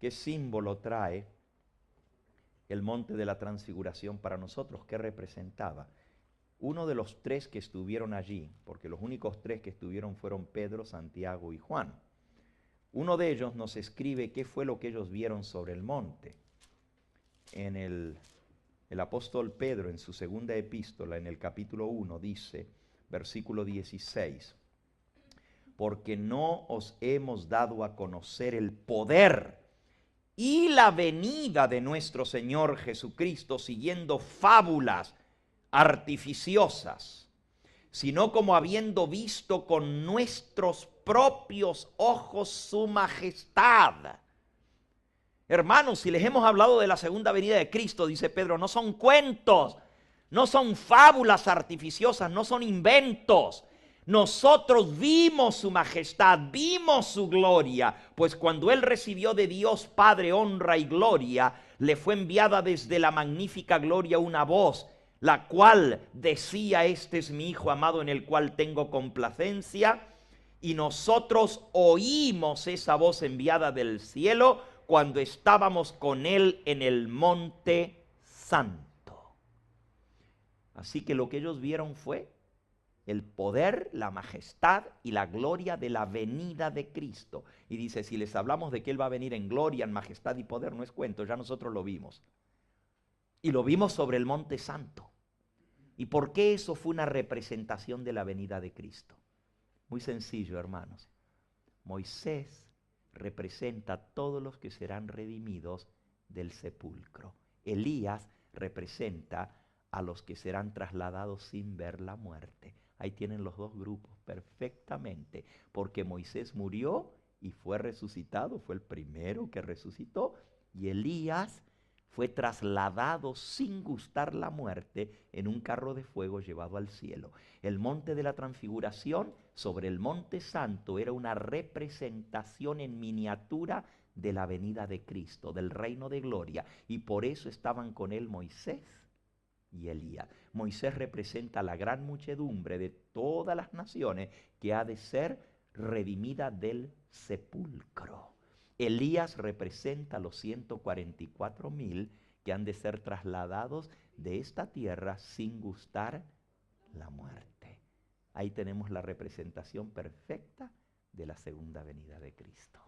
¿qué símbolo trae el monte de la transfiguración para nosotros? ¿Qué representaba? Uno de los 3 que estuvieron allí, porque los únicos 3 que estuvieron fueron Pedro, Santiago y Juan. Uno de ellos nos escribe qué fue lo que ellos vieron sobre el monte. En el apóstol Pedro, en su segunda epístola, en el capítulo 1, dice, versículo 16, porque no os hemos dado a conocer el poder y la venida de nuestro Señor Jesucristo siguiendo fábulas artificiosas, sino como habiendo visto con nuestros propios ojos su majestad. Hermanos, si les hemos hablado de la segunda venida de Cristo, dice Pedro, no son cuentos, no son fábulas artificiosas, no son inventos. Nosotros vimos su majestad, vimos su gloria, pues cuando Él recibió de Dios Padre honra y gloria, le fue enviada desde la magnífica gloria una voz, la cual decía, este es mi Hijo amado en el cual tengo complacencia, y nosotros oímos esa voz enviada del cielo cuando estábamos con Él en el monte santo. Así que lo que ellos vieron fue el poder, la majestad y la gloria de la venida de Cristo. Y dice, si les hablamos de que Él va a venir en gloria, en majestad y poder, no es cuento, ya nosotros lo vimos. Y lo vimos sobre el monte santo. ¿Y por qué eso fue una representación de la venida de Cristo? Muy sencillo, hermanos. Moisés representa a todos los que serán redimidos del sepulcro. Elías representa a los que serán trasladados sin ver la muerte. Ahí tienen los 2 grupos perfectamente, porque Moisés murió y fue resucitado, fue el primero que resucitó, y Elías fue trasladado sin gustar la muerte en un carro de fuego llevado al cielo. El monte de la transfiguración sobre el monte santo era una representación en miniatura de la venida de Cristo, del reino de gloria, y por eso estaban con él Moisés y Elías. Moisés representa la gran muchedumbre de todas las naciones que ha de ser redimida del sepulcro. Elías representa a los 144,000 que han de ser trasladados de esta tierra sin gustar la muerte. Ahí tenemos la representación perfecta de la segunda venida de Cristo.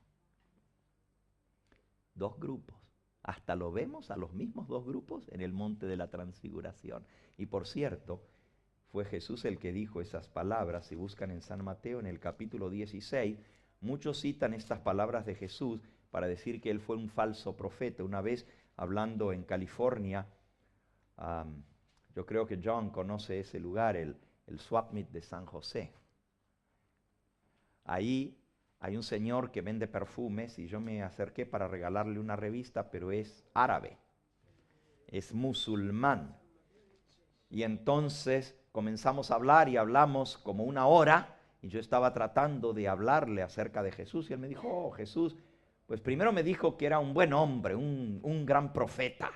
Dos grupos. Hasta lo vemos a los mismos dos grupos en el monte de la transfiguración. Y por cierto, fue Jesús el que dijo esas palabras. Si buscan en San Mateo, en el capítulo 16, muchos citan estas palabras de Jesús para decir que él fue un falso profeta. Una vez hablando en California, yo creo que John conoce ese lugar, el Swap Meet de San José. Ahí hay un señor que vende perfumes y yo me acerqué para regalarle una revista, pero es árabe, es musulmán. Y entonces comenzamos a hablar y hablamos como una hora y yo estaba tratando de hablarle acerca de Jesús y él me dijo, oh, Jesús, pues primero me dijo que era un buen hombre, un gran profeta.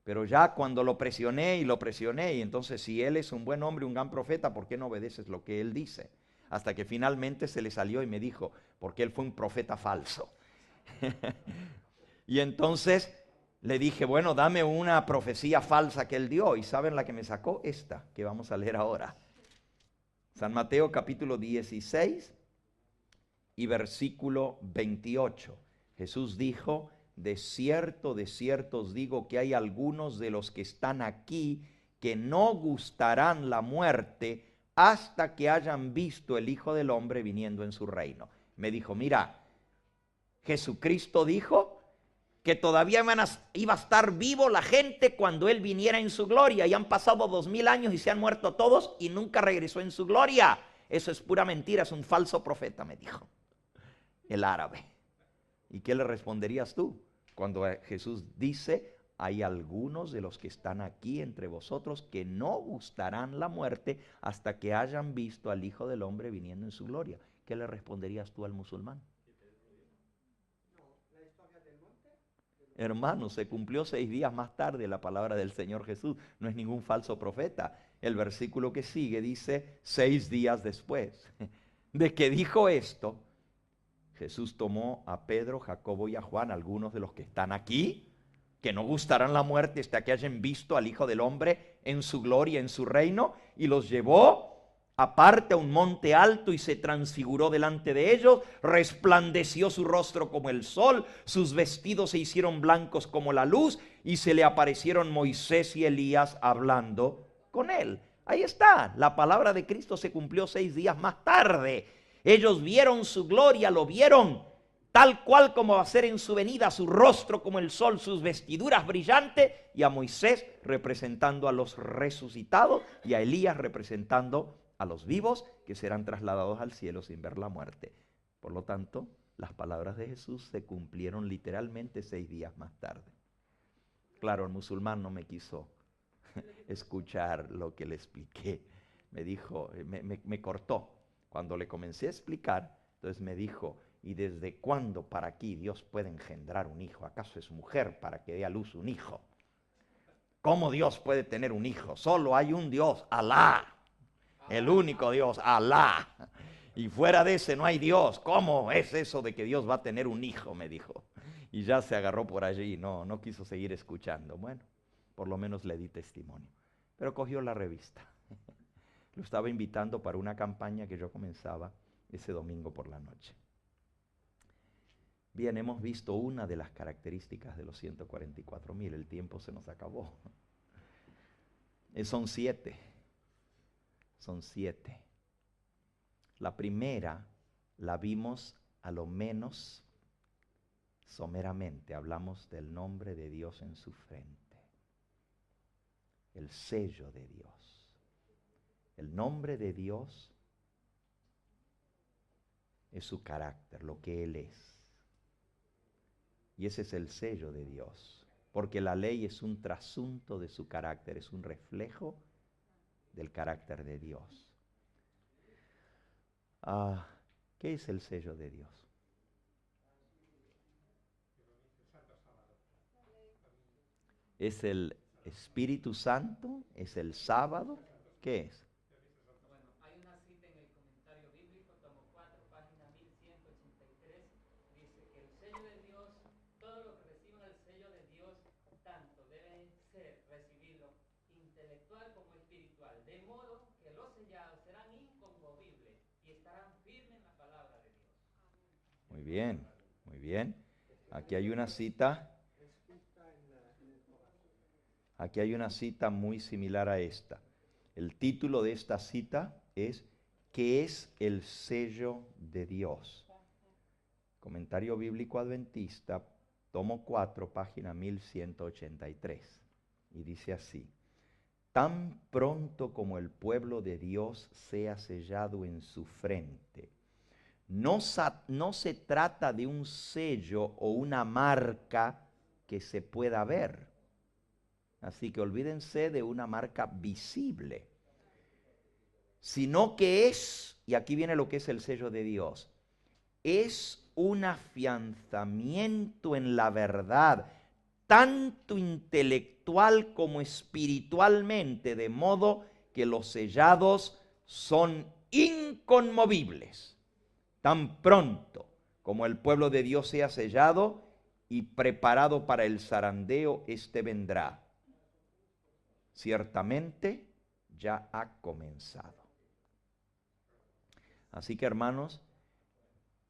Pero ya cuando lo presioné y entonces si él es un buen hombre, un gran profeta, ¿por qué no obedeces lo que él dice? Hasta que finalmente se le salió y me dijo, porque él fue un profeta falso. Y entonces le dije, bueno, dame una profecía falsa que él dio. ¿Y saben la que me sacó? Esta, que vamos a leer ahora. San Mateo capítulo 16 y versículo 28. Jesús dijo, de cierto os digo que hay algunos de los que están aquí que no gustarán la muerte hasta que hayan visto el Hijo del Hombre viniendo en su reino. Me dijo, mira, Jesucristo dijo que todavía iba a estar vivo la gente cuando Él viniera en su gloria. Y han pasado 2000 años y se han muerto todos y nunca regresó en su gloria. Eso es pura mentira, es un falso profeta, me dijo el árabe. ¿Y qué le responderías tú cuando Jesús dice, hay algunos de los que están aquí entre vosotros que no gustarán la muerte hasta que hayan visto al Hijo del Hombre viniendo en su gloria? ¿Qué le responderías tú al musulmán? Hermano, se cumplió 6 días más tarde la palabra del Señor Jesús. No es ningún falso profeta. El versículo que sigue dice 6 días después de que dijo esto, Jesús tomó a Pedro, Jacobo y a Juan, algunos de los que están aquí, que no gustarán la muerte hasta que hayan visto al Hijo del Hombre en su gloria, en su reino, y los llevó aparte a un monte alto y se transfiguró delante de ellos, resplandeció su rostro como el sol, sus vestidos se hicieron blancos como la luz, y se le aparecieron Moisés y Elías hablando con él. Ahí está, la palabra de Cristo se cumplió 6 días más tarde. Ellos vieron su gloria, lo vieron tal cual como va a ser en su venida, su rostro como el sol, sus vestiduras brillantes, y a Moisés representando a los resucitados y a Elías representando a los vivos que serán trasladados al cielo sin ver la muerte. Por lo tanto, las palabras de Jesús se cumplieron literalmente 6 días más tarde. Claro, el musulmán no me quiso escuchar lo que le expliqué. Me dijo, me cortó. Cuando le comencé a explicar, entonces me dijo, ¿y desde cuándo para aquí Dios puede engendrar un hijo? ¿Acaso es mujer para que dé a luz un hijo? ¿Cómo Dios puede tener un hijo? Solo hay un Dios, Alá. El único Dios, Alá. Y fuera de ese no hay Dios. ¿Cómo es eso de que Dios va a tener un hijo? Me dijo. Y ya se agarró por allí, no quiso seguir escuchando. Bueno, por lo menos le di testimonio. Pero cogió la revista. Lo estaba invitando para una campaña que yo comenzaba ese domingo por la noche. Bien, hemos visto una de las características de los 144,000. El tiempo se nos acabó. Son 7. Son 7. La primera la vimos a lo menos someramente. Hablamos del nombre de Dios en su frente. El sello de Dios. El nombre de Dios es su carácter, lo que Él es. Y ese es el sello de Dios. Porque la ley es un trasunto de su carácter, es un reflejo del carácter de Dios. ¿Qué es el sello de Dios? ¿Es el Espíritu Santo? ¿Es el sábado? ¿Qué es? Muy bien, muy bien. Aquí hay una cita. Aquí hay una cita muy similar a esta. El título de esta cita es ¿qué es el sello de Dios? Comentario Bíblico Adventista, tomo 4, página 1183. Y dice así: tan pronto como el pueblo de Dios sea sellado en su frente, no se trata de un sello o una marca que se pueda ver. Así que olvídense de una marca visible, sino que es, y aquí viene lo que es el sello de Dios, es un afianzamiento en la verdad, tanto intelectual como espiritualmente, de modo que los sellados son inconmovibles. Tan pronto como el pueblo de Dios sea sellado y preparado para el zarandeo, éste vendrá. Ciertamente ya ha comenzado. Así que, hermanos,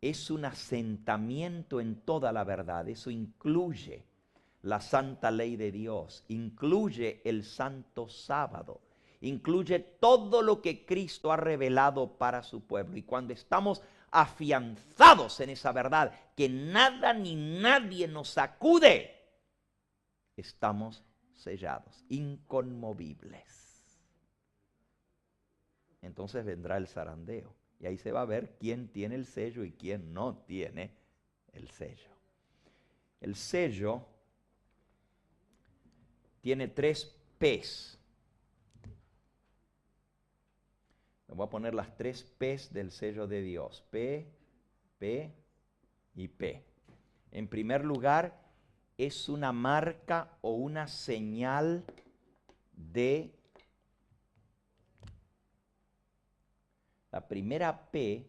es un asentamiento en toda la verdad. Eso incluye la santa ley de Dios, incluye el santo sábado, incluye todo lo que Cristo ha revelado para su pueblo. Y cuando estamos afianzados en esa verdad, que nada ni nadie nos sacude, estamos sellados, inconmovibles. Entonces vendrá el zarandeo. Y ahí se va a ver quién tiene el sello y quién no tiene el sello. El sello tiene 3 P's. Le voy a poner las 3 P's del sello de Dios. P, P y P. En primer lugar, es una marca o una señal de... La primera P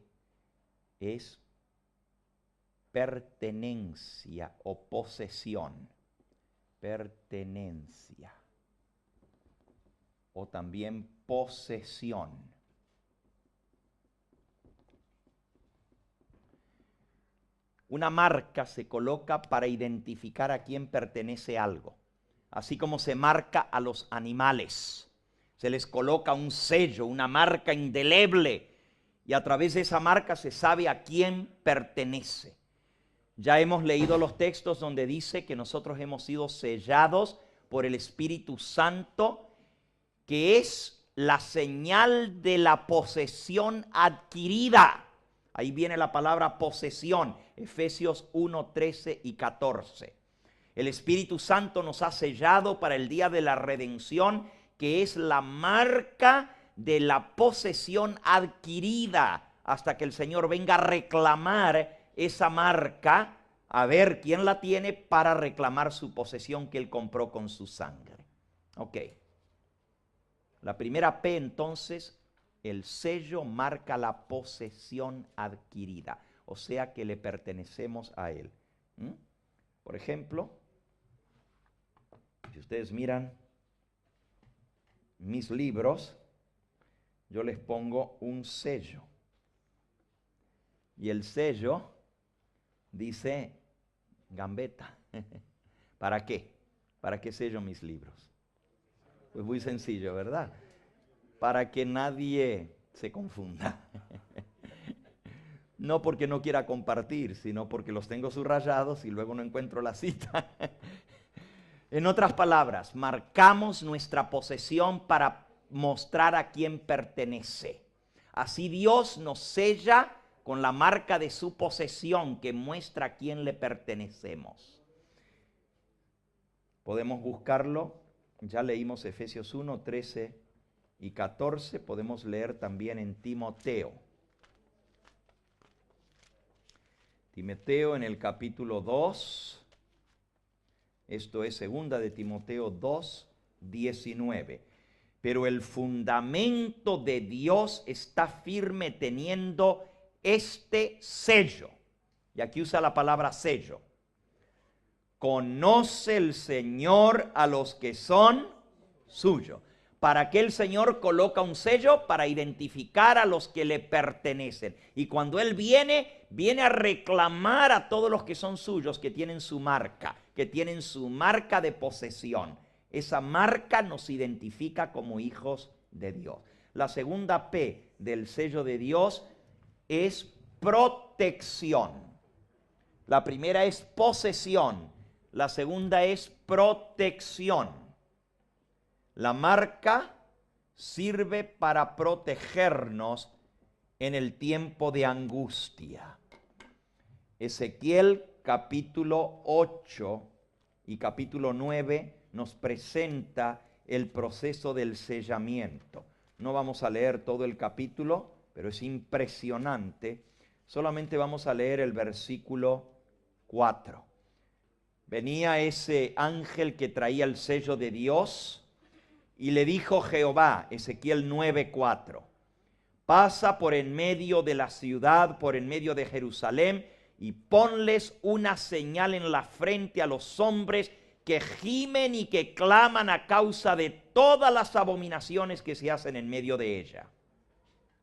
es pertenencia o posesión. Pertenencia. O también posesión. Una marca se coloca para identificar a quién pertenece algo. Así como se marca a los animales. Se les coloca un sello, una marca indeleble. Y a través de esa marca se sabe a quién pertenece. Ya hemos leído los textos donde dice que nosotros hemos sido sellados por el Espíritu Santo, que es la señal de la posesión adquirida. Ahí viene la palabra posesión, Efesios 1, 13 y 14. El Espíritu Santo nos ha sellado para el día de la redención, que es la marca de la posesión adquirida, hasta que el Señor venga a reclamar esa marca, a ver quién la tiene para reclamar su posesión que Él compró con su sangre. Ok. La primera P, entonces, el sello marca la posesión adquirida, o sea que le pertenecemos a Él. Por ejemplo, si ustedes miran mis libros, yo les pongo un sello. Y el sello dice Gambetta. ¿Para qué? ¿Para qué sello mis libros? Pues muy sencillo, ¿verdad? Para que nadie se confunda. No porque no quiera compartir, sino porque los tengo subrayados y luego no encuentro la cita. En otras palabras, marcamos nuestra posesión para mostrar a quién pertenece. Así Dios nos sella con la marca de su posesión que muestra a quién le pertenecemos. Podemos buscarlo, ya leímos Efesios 1, 13 y 14, podemos leer también en Timoteo. Timoteo en el capítulo 2, esto es 2 de Timoteo 2, 19. Pero el fundamento de Dios está firme teniendo este sello. Y aquí usa la palabra sello. Conoce el Señor a los que son suyos. ¿Para qué el Señor coloca un sello? Para identificar a los que le pertenecen. Y cuando Él viene, viene a reclamar a todos los que son suyos, que tienen su marca de posesión. Esa marca nos identifica como hijos de Dios. La segunda P del sello de Dios es protección. La primera es posesión, la segunda es protección. La marca sirve para protegernos en el tiempo de angustia. Ezequiel capítulo 8 y capítulo 9 nos presenta el proceso del sellamiento. No vamos a leer todo el capítulo, pero es impresionante. Solamente vamos a leer el versículo 4. Venía ese ángel que traía el sello de Dios y le dijo Jehová, Ezequiel 9:4, pasa por en medio de la ciudad, por en medio de Jerusalén, y ponles una señal en la frente a los hombres que gimen y que claman a causa de todas las abominaciones que se hacen en medio de ella.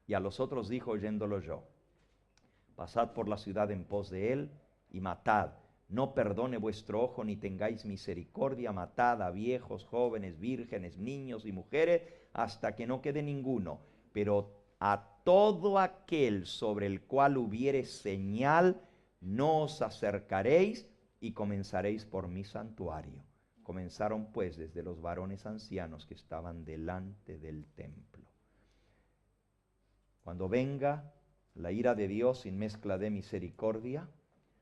Y a los otros dijo, oyéndolo yo, pasad por la ciudad en pos de él y matad. No perdone vuestro ojo ni tengáis misericordia, matad a viejos, jóvenes, vírgenes, niños y mujeres, hasta que no quede ninguno. Pero a todo aquel sobre el cual hubiere señal, no os acercaréis y comenzaréis por mi santuario. Comenzaron pues desde los varones ancianos que estaban delante del templo. Cuando venga la ira de Dios sin mezcla de misericordia,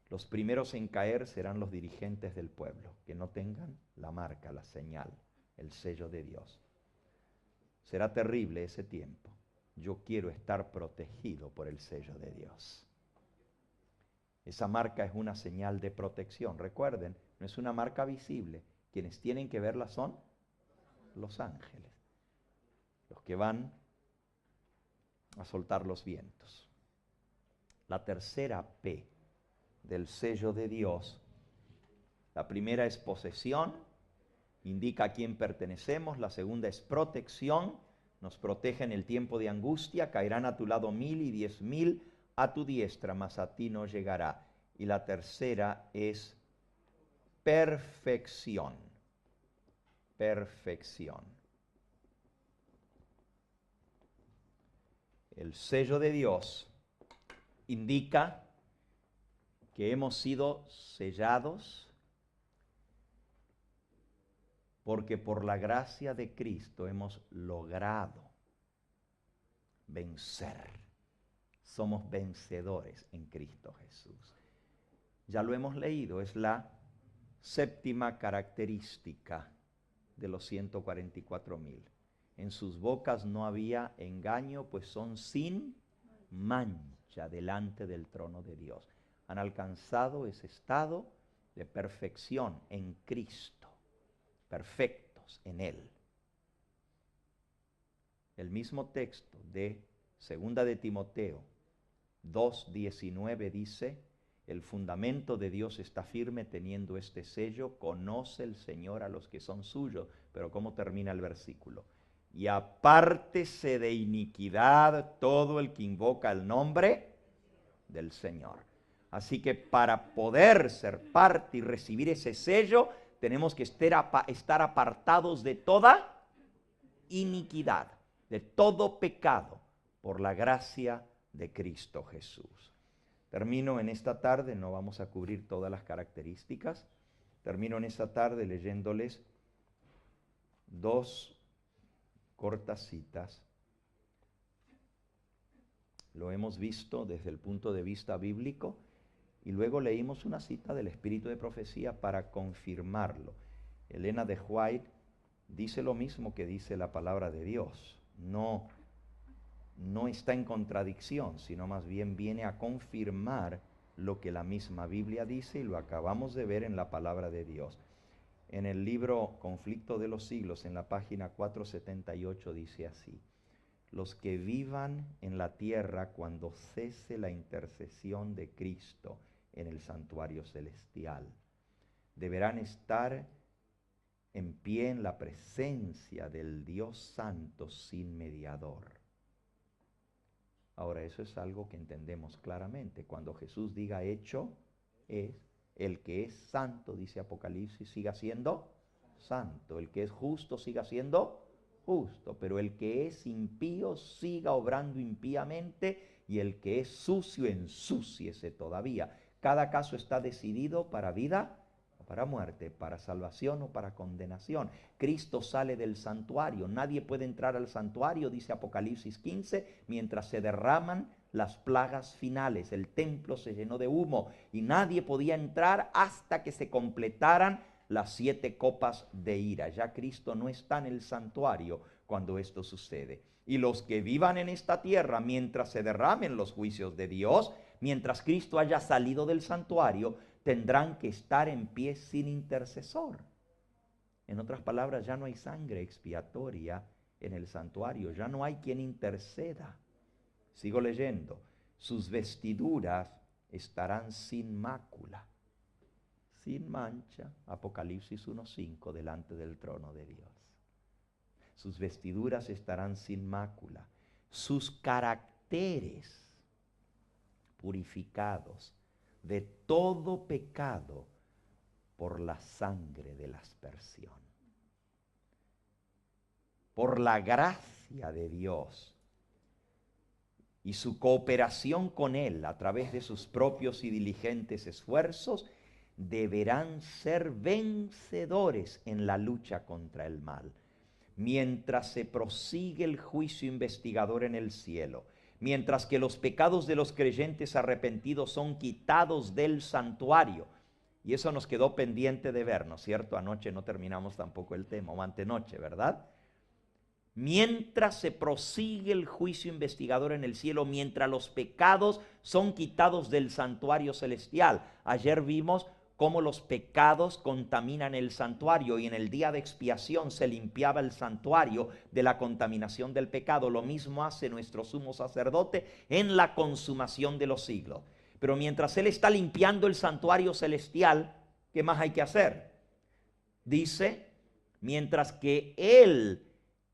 los primeros en caer serán los dirigentes del pueblo, que no tengan la marca, la señal, el sello de Dios. Será terrible ese tiempo. Yo quiero estar protegido por el sello de Dios. Esa marca es una señal de protección. Recuerden, no es una marca visible. Quienes tienen que verla son los ángeles, los que van a soltar los vientos. La tercera P del sello de Dios. La primera es posesión, indica a quién pertenecemos. La segunda es protección, nos protege en el tiempo de angustia. Caerán a tu lado 1000 y 10.000 a tu diestra, mas a ti no llegará. Y la tercera es perfección. Perfección. El sello de Dios indica que hemos sido sellados porque por la gracia de Cristo hemos logrado vencer. Somos vencedores en Cristo Jesús. Ya lo hemos leído, es la séptima característica de los 144,000. En sus bocas no había engaño, pues son sin mancha delante del trono de Dios. Han alcanzado ese estado de perfección en Cristo, perfectos en Él. El mismo texto de 2 de Timoteo 2:19 dice, el fundamento de Dios está firme teniendo este sello, conoce el Señor a los que son suyos. Pero ¿cómo termina el versículo? Y apártese de iniquidad todo el que invoca el nombre del Señor. Así que para poder ser parte y recibir ese sello, tenemos que estar apartados de toda iniquidad, de todo pecado, por la gracia de Cristo Jesús. Termino en esta tarde, no vamos a cubrir todas las características, termino en esta tarde leyéndoles dos cortas citas. Lo hemos visto desde el punto de vista bíblico y luego leímos una cita del Espíritu de Profecía para confirmarlo. Elena de White dice lo mismo que dice la palabra de Dios. No está en contradicción, sino más bien viene a confirmar lo que la misma Biblia dice y lo acabamos de ver en la palabra de Dios. En el libro Conflicto de los Siglos, en la página 478, dice así: los que vivan en la tierra cuando cese la intercesión de Cristo en el santuario celestial deberán estar en pie en la presencia del Dios Santo sin mediador. Ahora, eso es algo que entendemos claramente. Cuando Jesús diga hecho es, el que es santo, dice Apocalipsis, siga siendo santo. El que es justo siga siendo justo. Pero el que es impío siga obrando impíamente, y el que es sucio ensúciese todavía. Cada caso está decidido para vida o para muerte, para salvación o para condenación. Cristo sale del santuario. Nadie puede entrar al santuario, dice Apocalipsis 15, mientras se derraman las plagas finales. El templo se llenó de humo y nadie podía entrar hasta que se completaran las 7 copas de ira. Ya Cristo no está en el santuario cuando esto sucede. Y los que vivan en esta tierra mientras se derramen los juicios de Dios, mientras Cristo haya salido del santuario, tendrán que estar en pie sin intercesor. En otras palabras, ya no hay sangre expiatoria en el santuario, ya no hay quien interceda. Sigo leyendo. Sus vestiduras estarán sin mácula, sin mancha, Apocalipsis 1:5, delante del trono de Dios. Sus vestiduras estarán sin mácula, sus caracteres purificados de todo pecado por la sangre de la aspersión. Por la gracia de Dios y su cooperación con Él a través de sus propios y diligentes esfuerzos, deberán ser vencedores en la lucha contra el mal. Mientras se prosigue el juicio investigador en el cielo, mientras que los pecados de los creyentes arrepentidos son quitados del santuario, y eso nos quedó pendiente de ver, ¿no es cierto? Anoche no terminamos tampoco el tema, o antenoche, ¿verdad? Mientras se prosigue el juicio investigador en el cielo, mientras los pecados son quitados del santuario celestial. Ayer vimos cómo los pecados contaminan el santuario, y en el día de expiación se limpiaba el santuario de la contaminación del pecado. Lo mismo hace nuestro sumo sacerdote en la consumación de los siglos. Pero mientras Él está limpiando el santuario celestial, ¿qué más hay que hacer? Dice, mientras que Él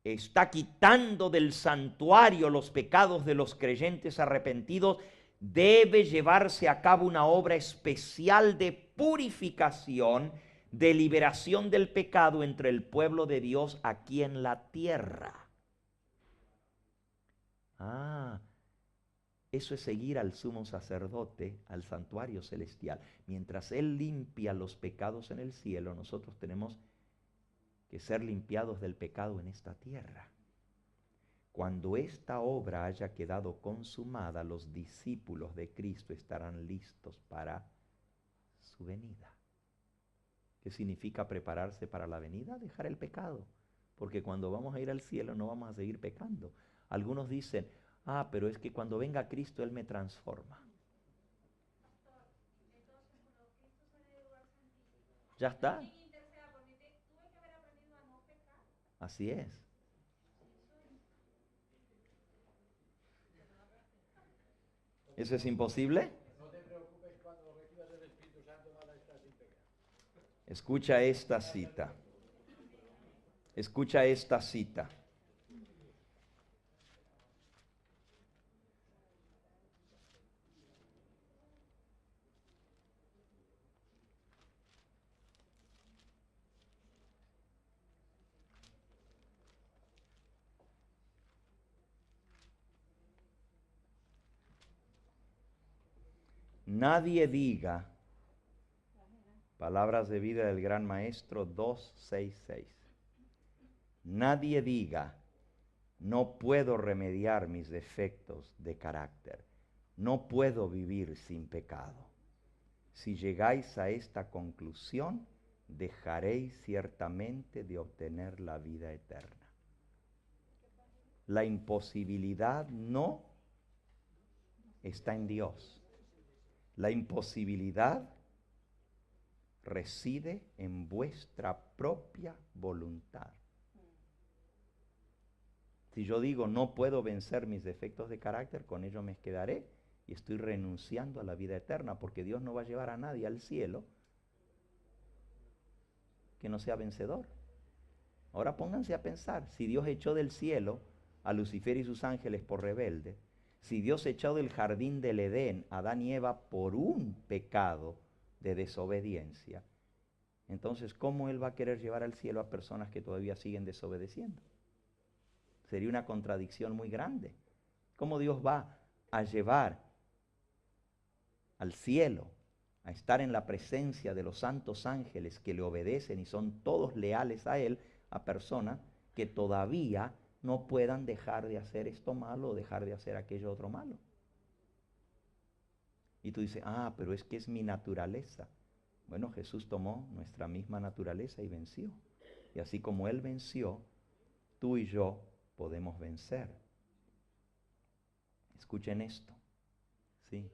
está quitando del santuario los pecados de los creyentes arrepentidos, debe llevarse a cabo una obra especial de purificación, de liberación del pecado entre el pueblo de Dios aquí en la tierra. Eso es seguir al sumo sacerdote, al santuario celestial. Mientras Él limpia los pecados en el cielo, nosotros tenemos que ser limpiados del pecado en esta tierra. Cuando esta obra haya quedado consumada, los discípulos de Cristo estarán listos para su venida. ¿Qué significa prepararse para la venida? Dejar el pecado. Porque cuando vamos a ir al cielo no vamos a seguir pecando. Algunos dicen, pero es que cuando venga Cristo Él me transforma. ¿Ya está? Así es. ¿Eso es imposible? No te preocupes, cuando recibas el Espíritu Santo vas a estar sin pecado. Escucha esta cita. Escucha esta cita. Nadie diga, palabras de vida del gran maestro 2:6:6. Nadie diga, no puedo remediar mis defectos de carácter, no puedo vivir sin pecado. Si llegáis a esta conclusión, dejaréis ciertamente de obtener la vida eterna. La imposibilidad no está en Dios. La imposibilidad reside en vuestra propia voluntad. Si yo digo no puedo vencer mis defectos de carácter, con ello me quedaré y estoy renunciando a la vida eterna, porque Dios no va a llevar a nadie al cielo que no sea vencedor. Ahora pónganse a pensar, si Dios echó del cielo a Lucifer y sus ángeles por rebelde, si Dios echó del jardín del Edén a Adán y Eva por un pecado de desobediencia, entonces ¿cómo Él va a querer llevar al cielo a personas que todavía siguen desobedeciendo? Sería una contradicción muy grande. ¿Cómo Dios va a llevar al cielo, a estar en la presencia de los santos ángeles que le obedecen y son todos leales a Él, a personas que todavía no puedan dejar de hacer esto malo o dejar de hacer aquello otro malo? Y tú dices, pero es que es mi naturaleza. Bueno, Jesús tomó nuestra misma naturaleza y venció. Y así como Él venció, tú y yo podemos vencer. Escuchen esto. Sí.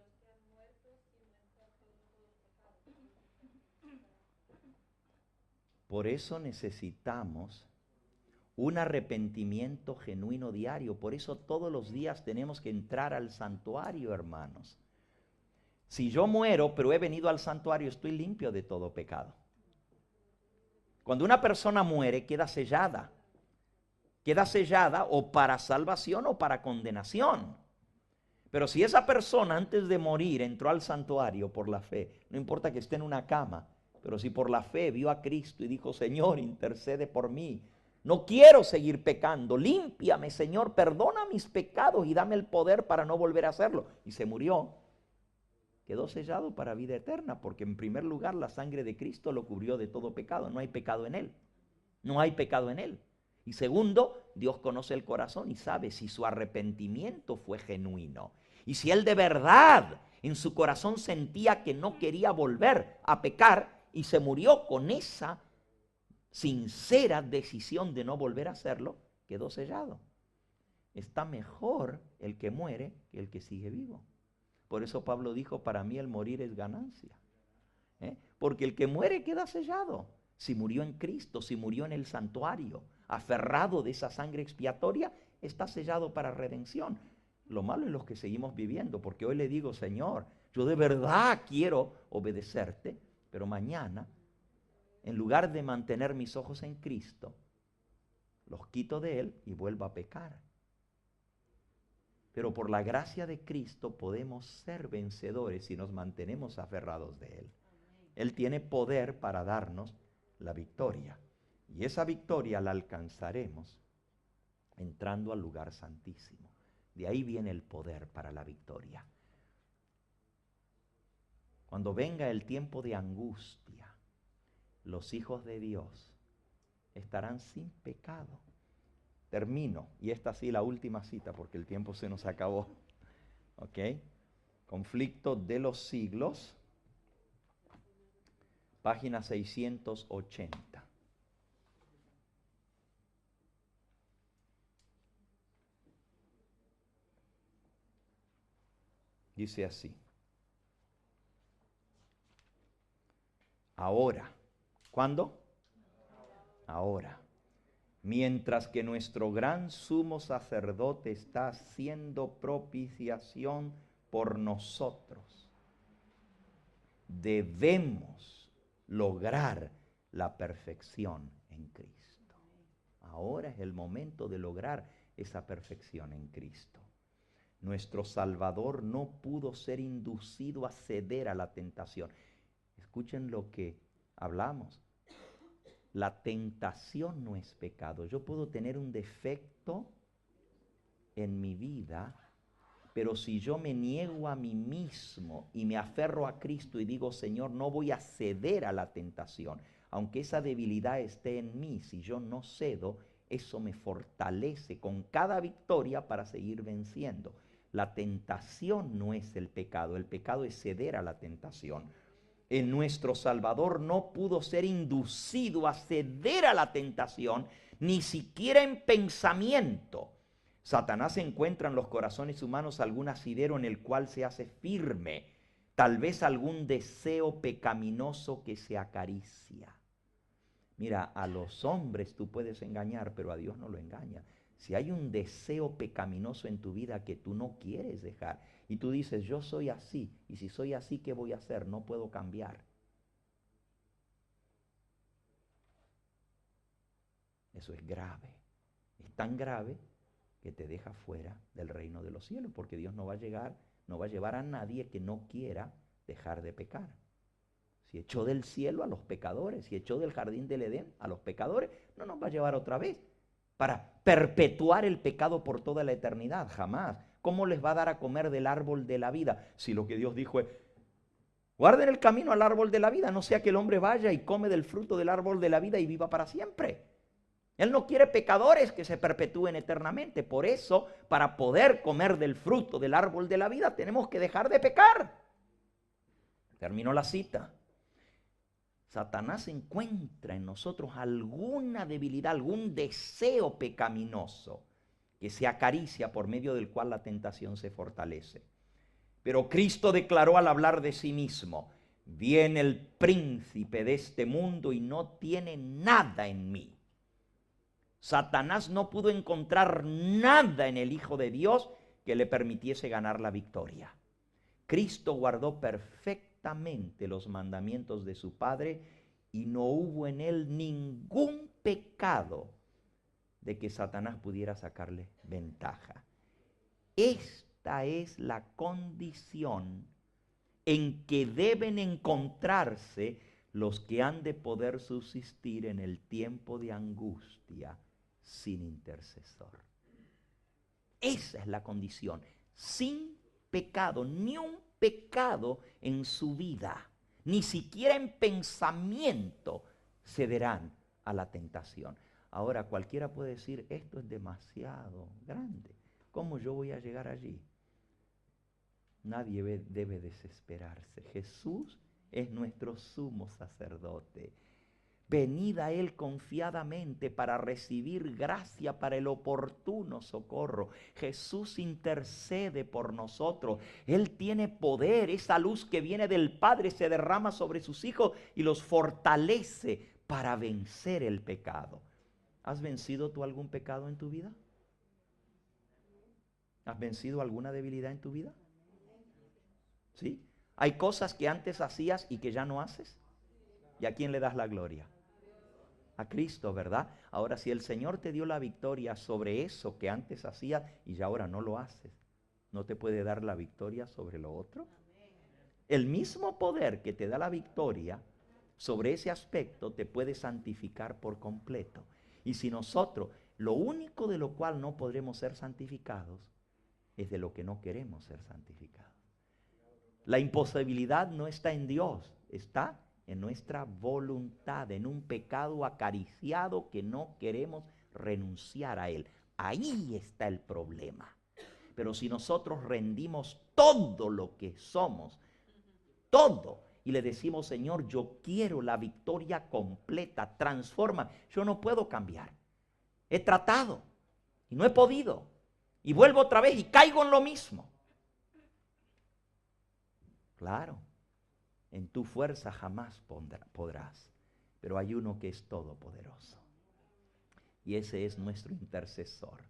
Por eso necesitamos un arrepentimiento genuino diario. Por eso todos los días tenemos que entrar al santuario, hermanos. Si yo muero, pero he venido al santuario, estoy limpio de todo pecado. Cuando una persona muere, queda sellada. Queda sellada o para salvación o para condenación. Pero si esa persona antes de morir entró al santuario por la fe, no importa que esté en una cama, pero si por la fe vio a Cristo y dijo, Señor, intercede por mí, no quiero seguir pecando, límpiame, Señor, perdona mis pecados y dame el poder para no volver a hacerlo. Y se murió, quedó sellado para vida eterna, porque en primer lugar la sangre de Cristo lo cubrió de todo pecado, no hay pecado en Él, no hay pecado en Él. Y segundo, Dios conoce el corazón y sabe si su arrepentimiento fue genuino. Y si él de verdad en su corazón sentía que no quería volver a pecar y se murió con esa sincera decisión de no volver a hacerlo, quedó sellado. Está mejor el que muere que el que sigue vivo. Por eso Pablo dijo, para mí el morir es ganancia. Porque el que muere queda sellado. Si murió en Cristo, si murió en el santuario, aferrado de esa sangre expiatoria, está sellado para redención. Lo malo es los que seguimos viviendo, porque hoy le digo, Señor, yo de verdad quiero obedecerte, pero mañana, en lugar de mantener mis ojos en Cristo, los quito de Él y vuelvo a pecar. Pero por la gracia de Cristo podemos ser vencedores si nos mantenemos aferrados de Él. Él tiene poder para darnos la victoria. Y esa victoria la alcanzaremos entrando al lugar santísimo. De ahí viene el poder para la victoria. Cuando venga el tiempo de angustia, los hijos de Dios estarán sin pecado. Termino, y esta sí la última cita porque el tiempo se nos acabó. ¿Ok? Conflicto de los siglos, página 680. Dice así. Ahora. ¿Cuándo? Ahora. Mientras que nuestro gran sumo sacerdote está haciendo propiciación por nosotros, debemos lograr la perfección en Cristo. Ahora es el momento de lograr esa perfección en Cristo. Nuestro Salvador no pudo ser inducido a ceder a la tentación. Escuchen lo que hablamos. La tentación no es pecado. Yo puedo tener un defecto en mi vida, pero si yo me niego a mí mismo y me aferro a Cristo y digo, Señor, no voy a ceder a la tentación, aunque esa debilidad esté en mí, si yo no cedo, eso me fortalece con cada victoria para seguir venciendo. La tentación no es el pecado es ceder a la tentación. En nuestro Salvador no pudo ser inducido a ceder a la tentación, ni siquiera en pensamiento. Satanás encuentra en los corazones humanos algún asidero en el cual se hace firme, tal vez algún deseo pecaminoso que se acaricia. Mira, a los hombres tú puedes engañar, pero a Dios no lo engaña. Si hay un deseo pecaminoso en tu vida que tú no quieres dejar, y tú dices, yo soy así, y si soy así, ¿qué voy a hacer? No puedo cambiar. Eso es grave. Es tan grave que te deja fuera del reino de los cielos, porque Dios no va a llevar a nadie que no quiera dejar de pecar. Si echó del cielo a los pecadores, si echó del jardín del Edén a los pecadores, no nos va a llevar otra vez para perpetuar el pecado por toda la eternidad, jamás. ¿Cómo les va a dar a comer del árbol de la vida? Si lo que Dios dijo es, guarden el camino al árbol de la vida, no sea que el hombre vaya y come del fruto del árbol de la vida y viva para siempre. Él no quiere pecadores que se perpetúen eternamente. Por eso, para poder comer del fruto del árbol de la vida, tenemos que dejar de pecar. Termino la cita. Satanás encuentra en nosotros alguna debilidad, algún deseo pecaminoso que se acaricia por medio del cual la tentación se fortalece. Pero Cristo declaró al hablar de sí mismo, viene el príncipe de este mundo y no tiene nada en mí. Satanás no pudo encontrar nada en el Hijo de Dios que le permitiese ganar la victoria. Cristo guardó perfectamente los mandamientos de su Padre y no hubo en él ningún pecado de que Satanás pudiera sacarle ventaja. Esta es la condición en que deben encontrarse los que han de poder subsistir en el tiempo de angustia sin intercesor. Esa es la condición, sin pecado, ni un pecado en su vida, ni siquiera en pensamiento cederán a la tentación. Ahora cualquiera puede decir, esto es demasiado grande, ¿cómo yo voy a llegar allí? Nadie debe desesperarse. Jesús es nuestro sumo sacerdote. Venid a Él confiadamente para recibir gracia para el oportuno socorro. Jesús intercede por nosotros. Él tiene poder. Esa luz que viene del Padre se derrama sobre sus hijos y los fortalece para vencer el pecado. ¿Has vencido tú algún pecado en tu vida? ¿Has vencido alguna debilidad en tu vida? ¿Sí? ¿Hay cosas que antes hacías y que ya no haces? ¿Y a quién le das la gloria? A Cristo, ¿verdad? Ahora, si el Señor te dio la victoria sobre eso que antes hacías y ya ahora no lo haces, ¿no te puede dar la victoria sobre lo otro? El mismo poder que te da la victoria sobre ese aspecto te puede santificar por completo. Y si nosotros, lo único de lo cual no podremos ser santificados es de lo que no queremos ser santificados. La imposibilidad no está en Dios, está en nuestra voluntad, en un pecado acariciado que no queremos renunciar a él. Ahí está el problema. Pero si nosotros rendimos todo lo que somos, todo, y le decimos, Señor, yo quiero la victoria completa, transforma, yo no puedo cambiar. He tratado y no he podido. Y vuelvo otra vez y caigo en lo mismo. Claro, en tu fuerza jamás podrás, pero hay uno que es todopoderoso. Y ese es nuestro intercesor.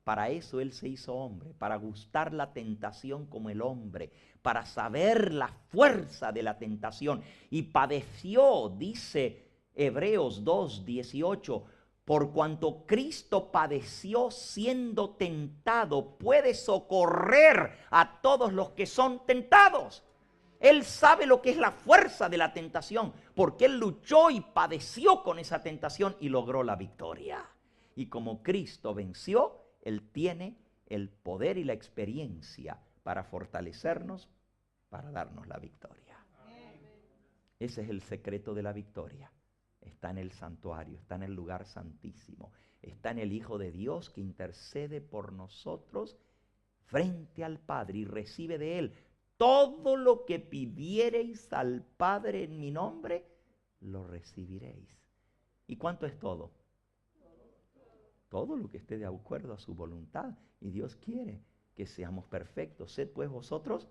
Para eso Él se hizo hombre, para gustar la tentación como el hombre, para saber la fuerza de la tentación. Y padeció, dice Hebreos 2:18, por cuanto Cristo padeció siendo tentado, puede socorrer a todos los que son tentados. Él sabe lo que es la fuerza de la tentación, porque Él luchó y padeció con esa tentación y logró la victoria. Y como Cristo venció, Él tiene el poder y la experiencia para fortalecernos, para darnos la victoria. Ese es el secreto de la victoria. Está en el santuario, está en el lugar santísimo, está en el Hijo de Dios que intercede por nosotros frente al Padre y recibe de Él todo lo que pidiereis al Padre en mi nombre, lo recibiréis. ¿Y cuánto es todo? Todo lo que esté de acuerdo a su voluntad. Y Dios quiere que seamos perfectos. Sed pues vosotros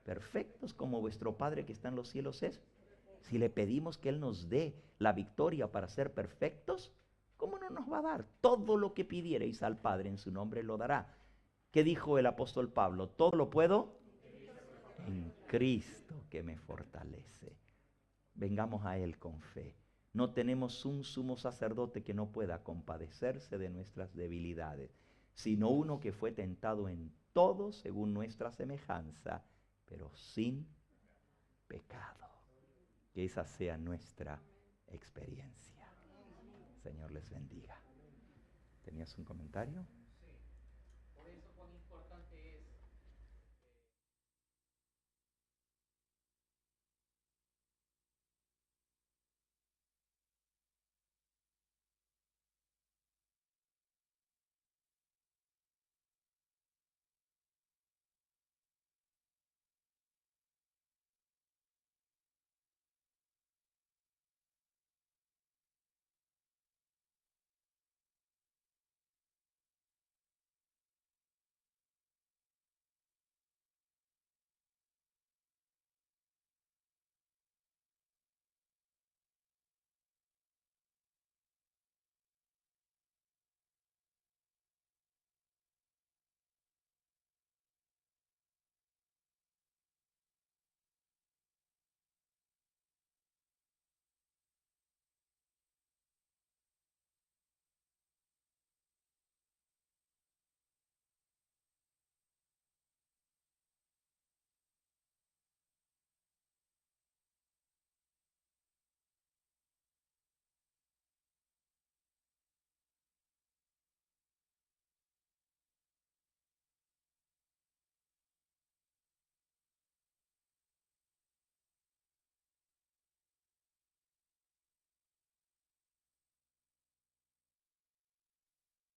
perfectos como vuestro Padre que está en los cielos es. Si le pedimos que Él nos dé la victoria para ser perfectos, ¿cómo no nos va a dar? Todo lo que pidiereis al Padre en su nombre lo dará. ¿Qué dijo el apóstol Pablo? Todo lo puedo en Cristo que me fortalece. Vengamos a Él con fe. No tenemos un sumo sacerdote que no pueda compadecerse de nuestras debilidades, sino uno que fue tentado en todo según nuestra semejanza, pero sin pecado. Que esa sea nuestra experiencia. Señor les bendiga. ¿Tenías un comentario?